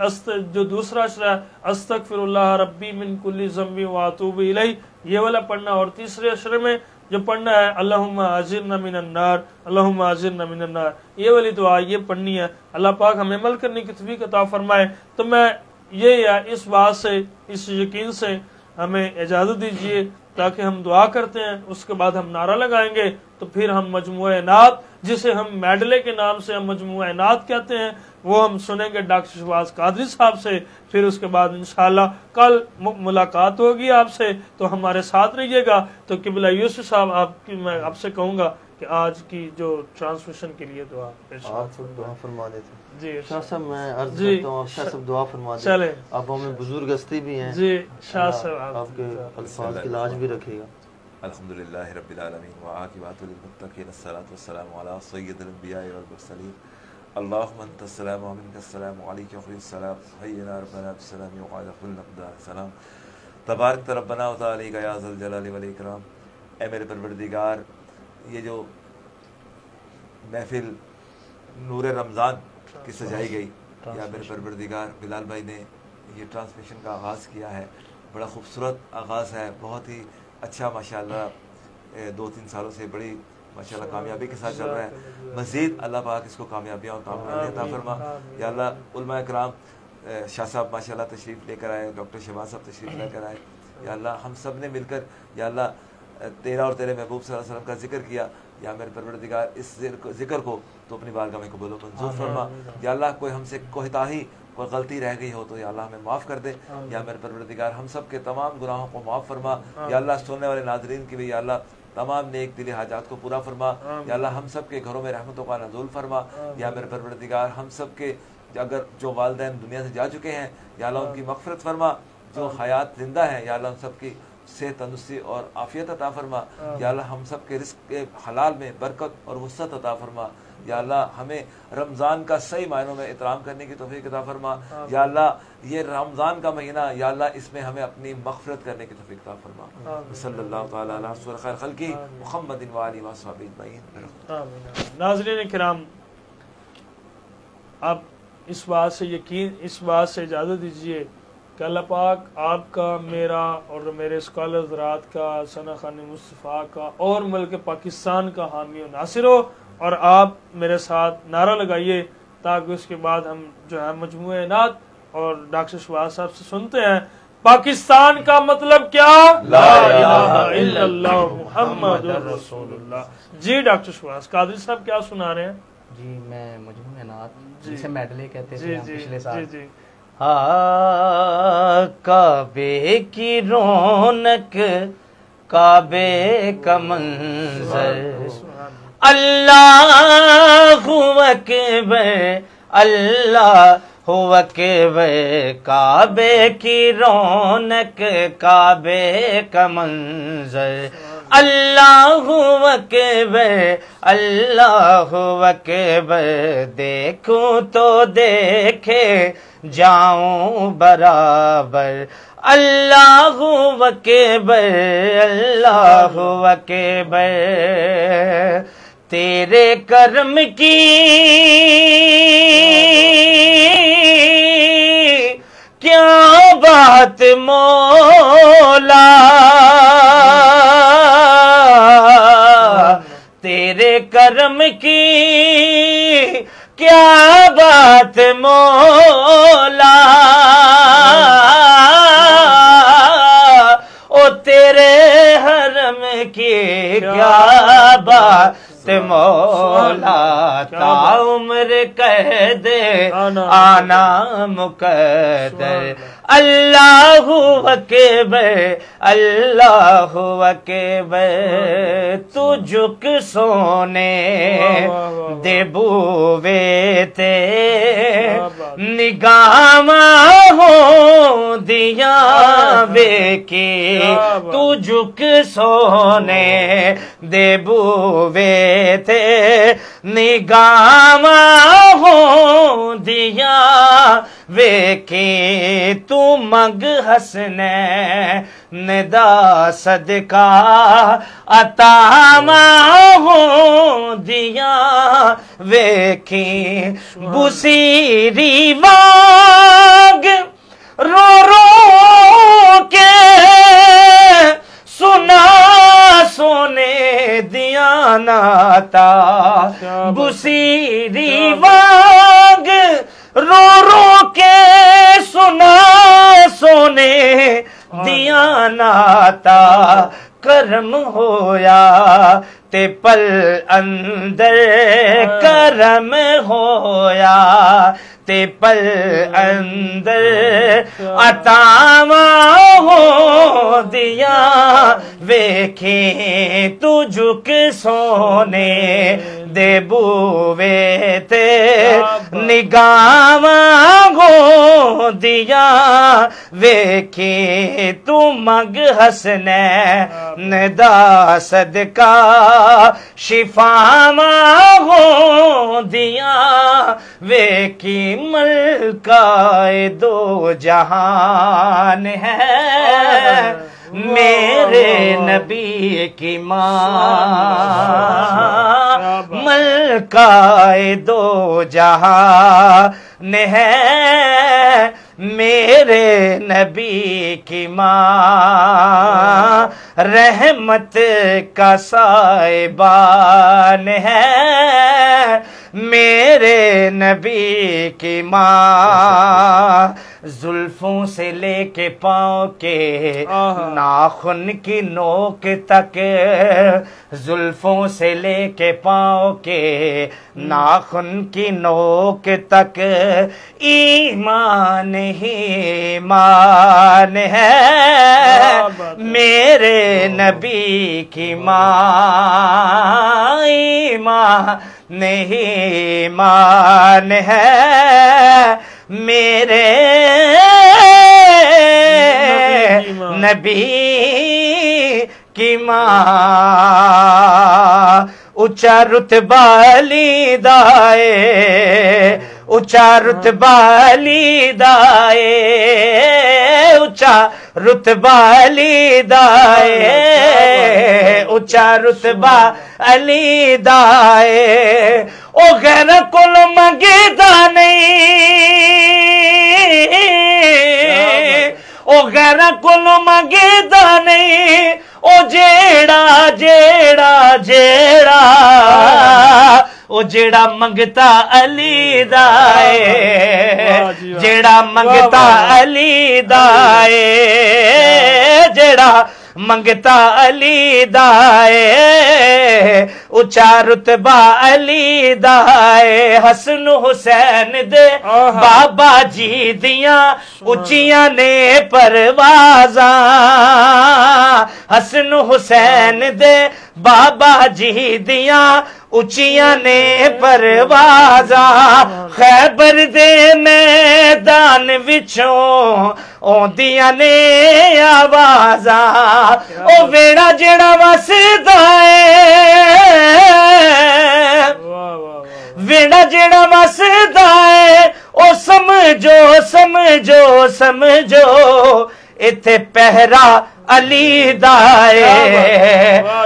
جو دوسرا عشرہ ہے، استغفر اللہ ربی من کل ذنب واتوب الیہ، یہ والا پڑھنا، اور تیسرے عشرے میں جو پڑھنا ہے اللہم اجرنا من النار، اللہم اجرنا من النار، یہ والی دعا یہ پڑھنی ہے۔ اللہ پاک ہمیں عمل کرنے کی توفیق عطا فرمائے۔ تو میں یہ اس بات سے، اس یقین سے ہمیں اجازت دیجیے تاکہ ہم دعا کرتے ہیں، اس کے بعد ہم نعرہ لگائیں گے، تو پھر ہم مجموعہ نعت جسے ہم میڈلے کے نام سے ہم مجموعہ نعت کہتے ہیں وہ ہم سنیں گے ڈاکٹر شہباز قادری صاحب سے. پھر اس کے بعد انشاءاللہ کل ملاقات ہوگی آپ سے، تو ہمارے ساتھ رہیے گا. تو قبلہ یوسف صاحب میں آپ سے کہوں گا کہ آج کی جو ٹرانسمیشن کے لیے دعا دعا فرما دیتے. جی شاہ صاحب میں عرض کرتا ہوں شاہ صاحب دعا فرما دیں. چلے آپ ہمیں بزرگ ہستی بھی ہیں. جی شاہ صاحب آپ کے الفاظ کی لاج بھی رکھے گا. الحمدللہ رب العالمین وعاقبۃ للمتقین الصلاۃ والسلام علی سید الانبیاء والمرسلین اللہم انت السلام ومنک السلام علیک وخیر السلام حینا ربنا بالسلام وعلی کل مقدار السلام تبارک ربنا وتعالی یا ذا الجلال والاکرام. اے میرے پروردگار، یہ جو محفل نور رمضان کی سجائی گئی، یا میرے پروردگار بلال بھائی نے یہ ٹرانسمیشن کا آغاز کیا ہے، بڑا خوبصورت آغاز ہے، بہت ہی اچھا ماشاءاللہ 2-3 سالوں سے بڑی ماشاءاللہ کامیابی کے ساتھ چل رہا ہے. مزید اللہ پاک اس کو کامیابیاں اور کامیابی عطا فرما. یا اللہ علماء کرام، شاہ صاحب ماشاءاللہ تشریف لے کر آئے، ڈاکٹر شہباز صاحب تشریف لے کر آئے. یا اللہ ہم سب نے مل کر یا اللہ تیرا اور تیرے محبوب صلی اللہ علیہ وسلم کا ذکر کیا. یا میرے پروردگار اس ذکر کو تو اپنی بارگاہ میں قبول و منظور فرما. یا اللہ کوئی ہم سے کوتاہی، کوئی غلطی رہ گئی ہو تو یا اللہ ہمیں معاف کر دے. یا میرے پروردگار ہم سب کے تمام گناہوں کو معاف فرما. یا اللہ سننے والے ناظرین کی بھی یا اللہ تمام نیک دلی حاجات کو پورا فرما. یا اللہ ہم سب کے گھروں میں رحمتوں کا نزول فرما. یا میرے پروردگار ہم سب کے اگر جو والدین دنیا سے جا چکے ہیں یا اللہ ان کی مغفرت فرما. جو حیات زندہ ہیں یا اللہ ان سب کی صحت تندرستی اور عافیت عطا فرما. یا اللہ ہم سب کے رزق کے حلال میں برکت اور وسعت عطا فرما. یا اللہ ہمیں رمضان کا صحیح معنوں میں احترام کرنے کی توفیق عطا فرما. یا اللہ یہ رمضان کا مہینہ یا اللہ اس میں ہمیں اپنی مغفرت کرنے کی توفیق عطا فرما. صلی اللہ تعالی علی رسول خیر خلقی محمد و آلہ و صحبہ اجمعین. ناظرین کرام، اب اس بات سے اجازت دیجیے کہ اللہ پاک آپ کا، میرا اور میرے اسکالر حضرات کا، ثنا خان مصطفیٰ کا اور ملک پاکستان کا حامی و ناصر ہو. اور آپ میرے ساتھ نعرہ لگائیے تاکہ اس کے بعد ہم جو ہے مجموعہ نعت اور ڈاکٹر شہباز صاحب سے سنتے ہیں پاکستان کا مطلب کیا؟ لا الہ الا اللہ محمد رسول اللہ. جی ڈاکٹر شہباز قادری صاحب کیا سنا رہے ہیں؟ جی میں مجموعہ نعت جسے میڈلے کہتے تھے پچھلے سال. کعبے کی رونق، کعبے کا منظر، اللہ اکبر اللہ اکبر. کعبے کی رونق، کعبے کا منظر، اللہ اکبر اللہ اکبر. دیکھوں تو دیکھے جاؤں برابر، اللہ اکبر اللہ اکبر. تیرے کرم کی کیا بات مولا، تیرے کرم کی کیا بات مولا. او تیرے حرم کی کیا بات مولا. تا عمر کہہ دے آنا مقدر، اللہ اکبر اللہ اکبر. تو جھک سونے دے بوے تے نگاہ ہو دیا بے کی. تو جھک سونے دے بوے تے نگاہ ہو دیا ویکھی. تو منگ حسنین دا صدقہ عطا ہو دیا ویکھی. بصیری وانگ رو رو کے سنا سونے دیا ناتا. بصیری وانگ رو رو کے سنا سونے دیا ناتا کرم ہویا تے پل اندر کرم ہویا تے پل اندر عطاواں ہو دیا ویکھیں تو جھک سونے دے بوے تے نگاواں ہو دیا ویکھیں تو مگ حسنین دا صدقہ شفاواں ہو دیا ویکھیں ملکہ دو جہان ہے میرے نبی کی ماں ملکہ دو جہان ہے میرے نبی کی ماں رحمت کا سائبان ہے میرے نبی کی ماں زلفوں سے لے کے پاؤں کے ناخن کی نوک تک زلفوں سے لے کے پاؤں کے ناخن کی نوک تک ایمان ہی ایمان ہے میرے نبی کی ماں ایمان ہی ایمان ہے میرے نبی کی ماں اونچا رتبہ لیدائے اونچا رتبہ لیدائے اونچا رتبہ لیدائے اونچا رتبہ لیدائے او غیر کل منگیدا نہیں او غیر کل منگیدا نہیں او جیڑا جیڑا جیڑا او جیڑا منگتا علی دائے جیڑا منگتا علی دائے جیڑا منگتا علی دائے اونچا رتبہ علی دائے حسن حسین دے بابا جی دیاں اونچیاں نے پروازاں حسن حسین دے بابا جی دیاں اونچیاں نے پروازاں خیبر دے میدان وچوں اوندیاں نے آوازاں او ویڑا جڑا وسدا اے ویڑا جڑا وسدا اے او سمجھو سمجھو سمجھو ایتھے پہرا علی دائے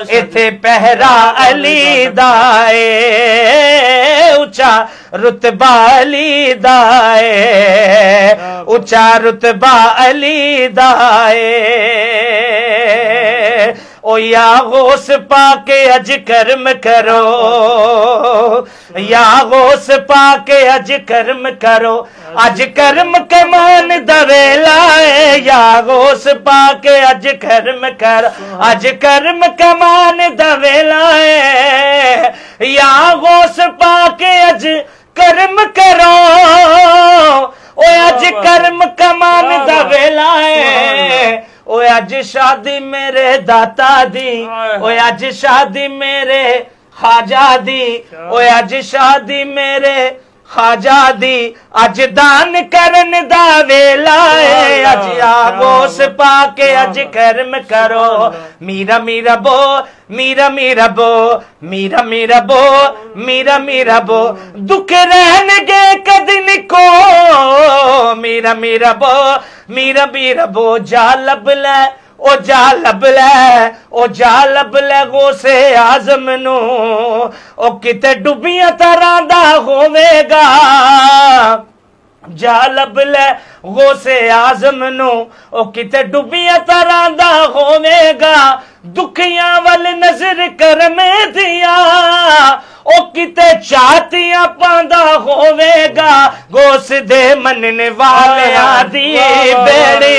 ایتھے پہرا علی دائے اونچا رتبہ علی دائے اونچا رتبہ علی دائے او یا غوث پاک اج کرم کرو یا غوث پاک اج کرم کرو اج کرم کمان دا ویلا ہے یا غوث پاک اج کرم کرو اج کرم کمان دا ویلا ہے یا غوث پاک اج کرم کرو او اج کرم کمان دا ویلا ہے او اج شادی میرے داتا دی او اج شادی میرے خواجہ دی او اج شادی میرے خواجہ دی اج دان کرن دا ویلا ہے اج آغوش پا کے اج کرم کرو میرا میرا بو میرا میرا بو میرا میرا بو میرا میرا بو دکھ رہن گے کدن کو میرا میرا بو میرا میرا بو جا لب لے او جا لب لے او جا لب لے غوث اعظم نو او کتے ڈبیاں طرح دا ہوے گا جا لب لے غوث اعظم نو او کتے ڈبیاں طرح دا ہوے گا دکھیاں ول نظر کرم دیا او کتے چاہتیاں پاندا ہوے گا غوث دے مننے والے آدھی بیڑی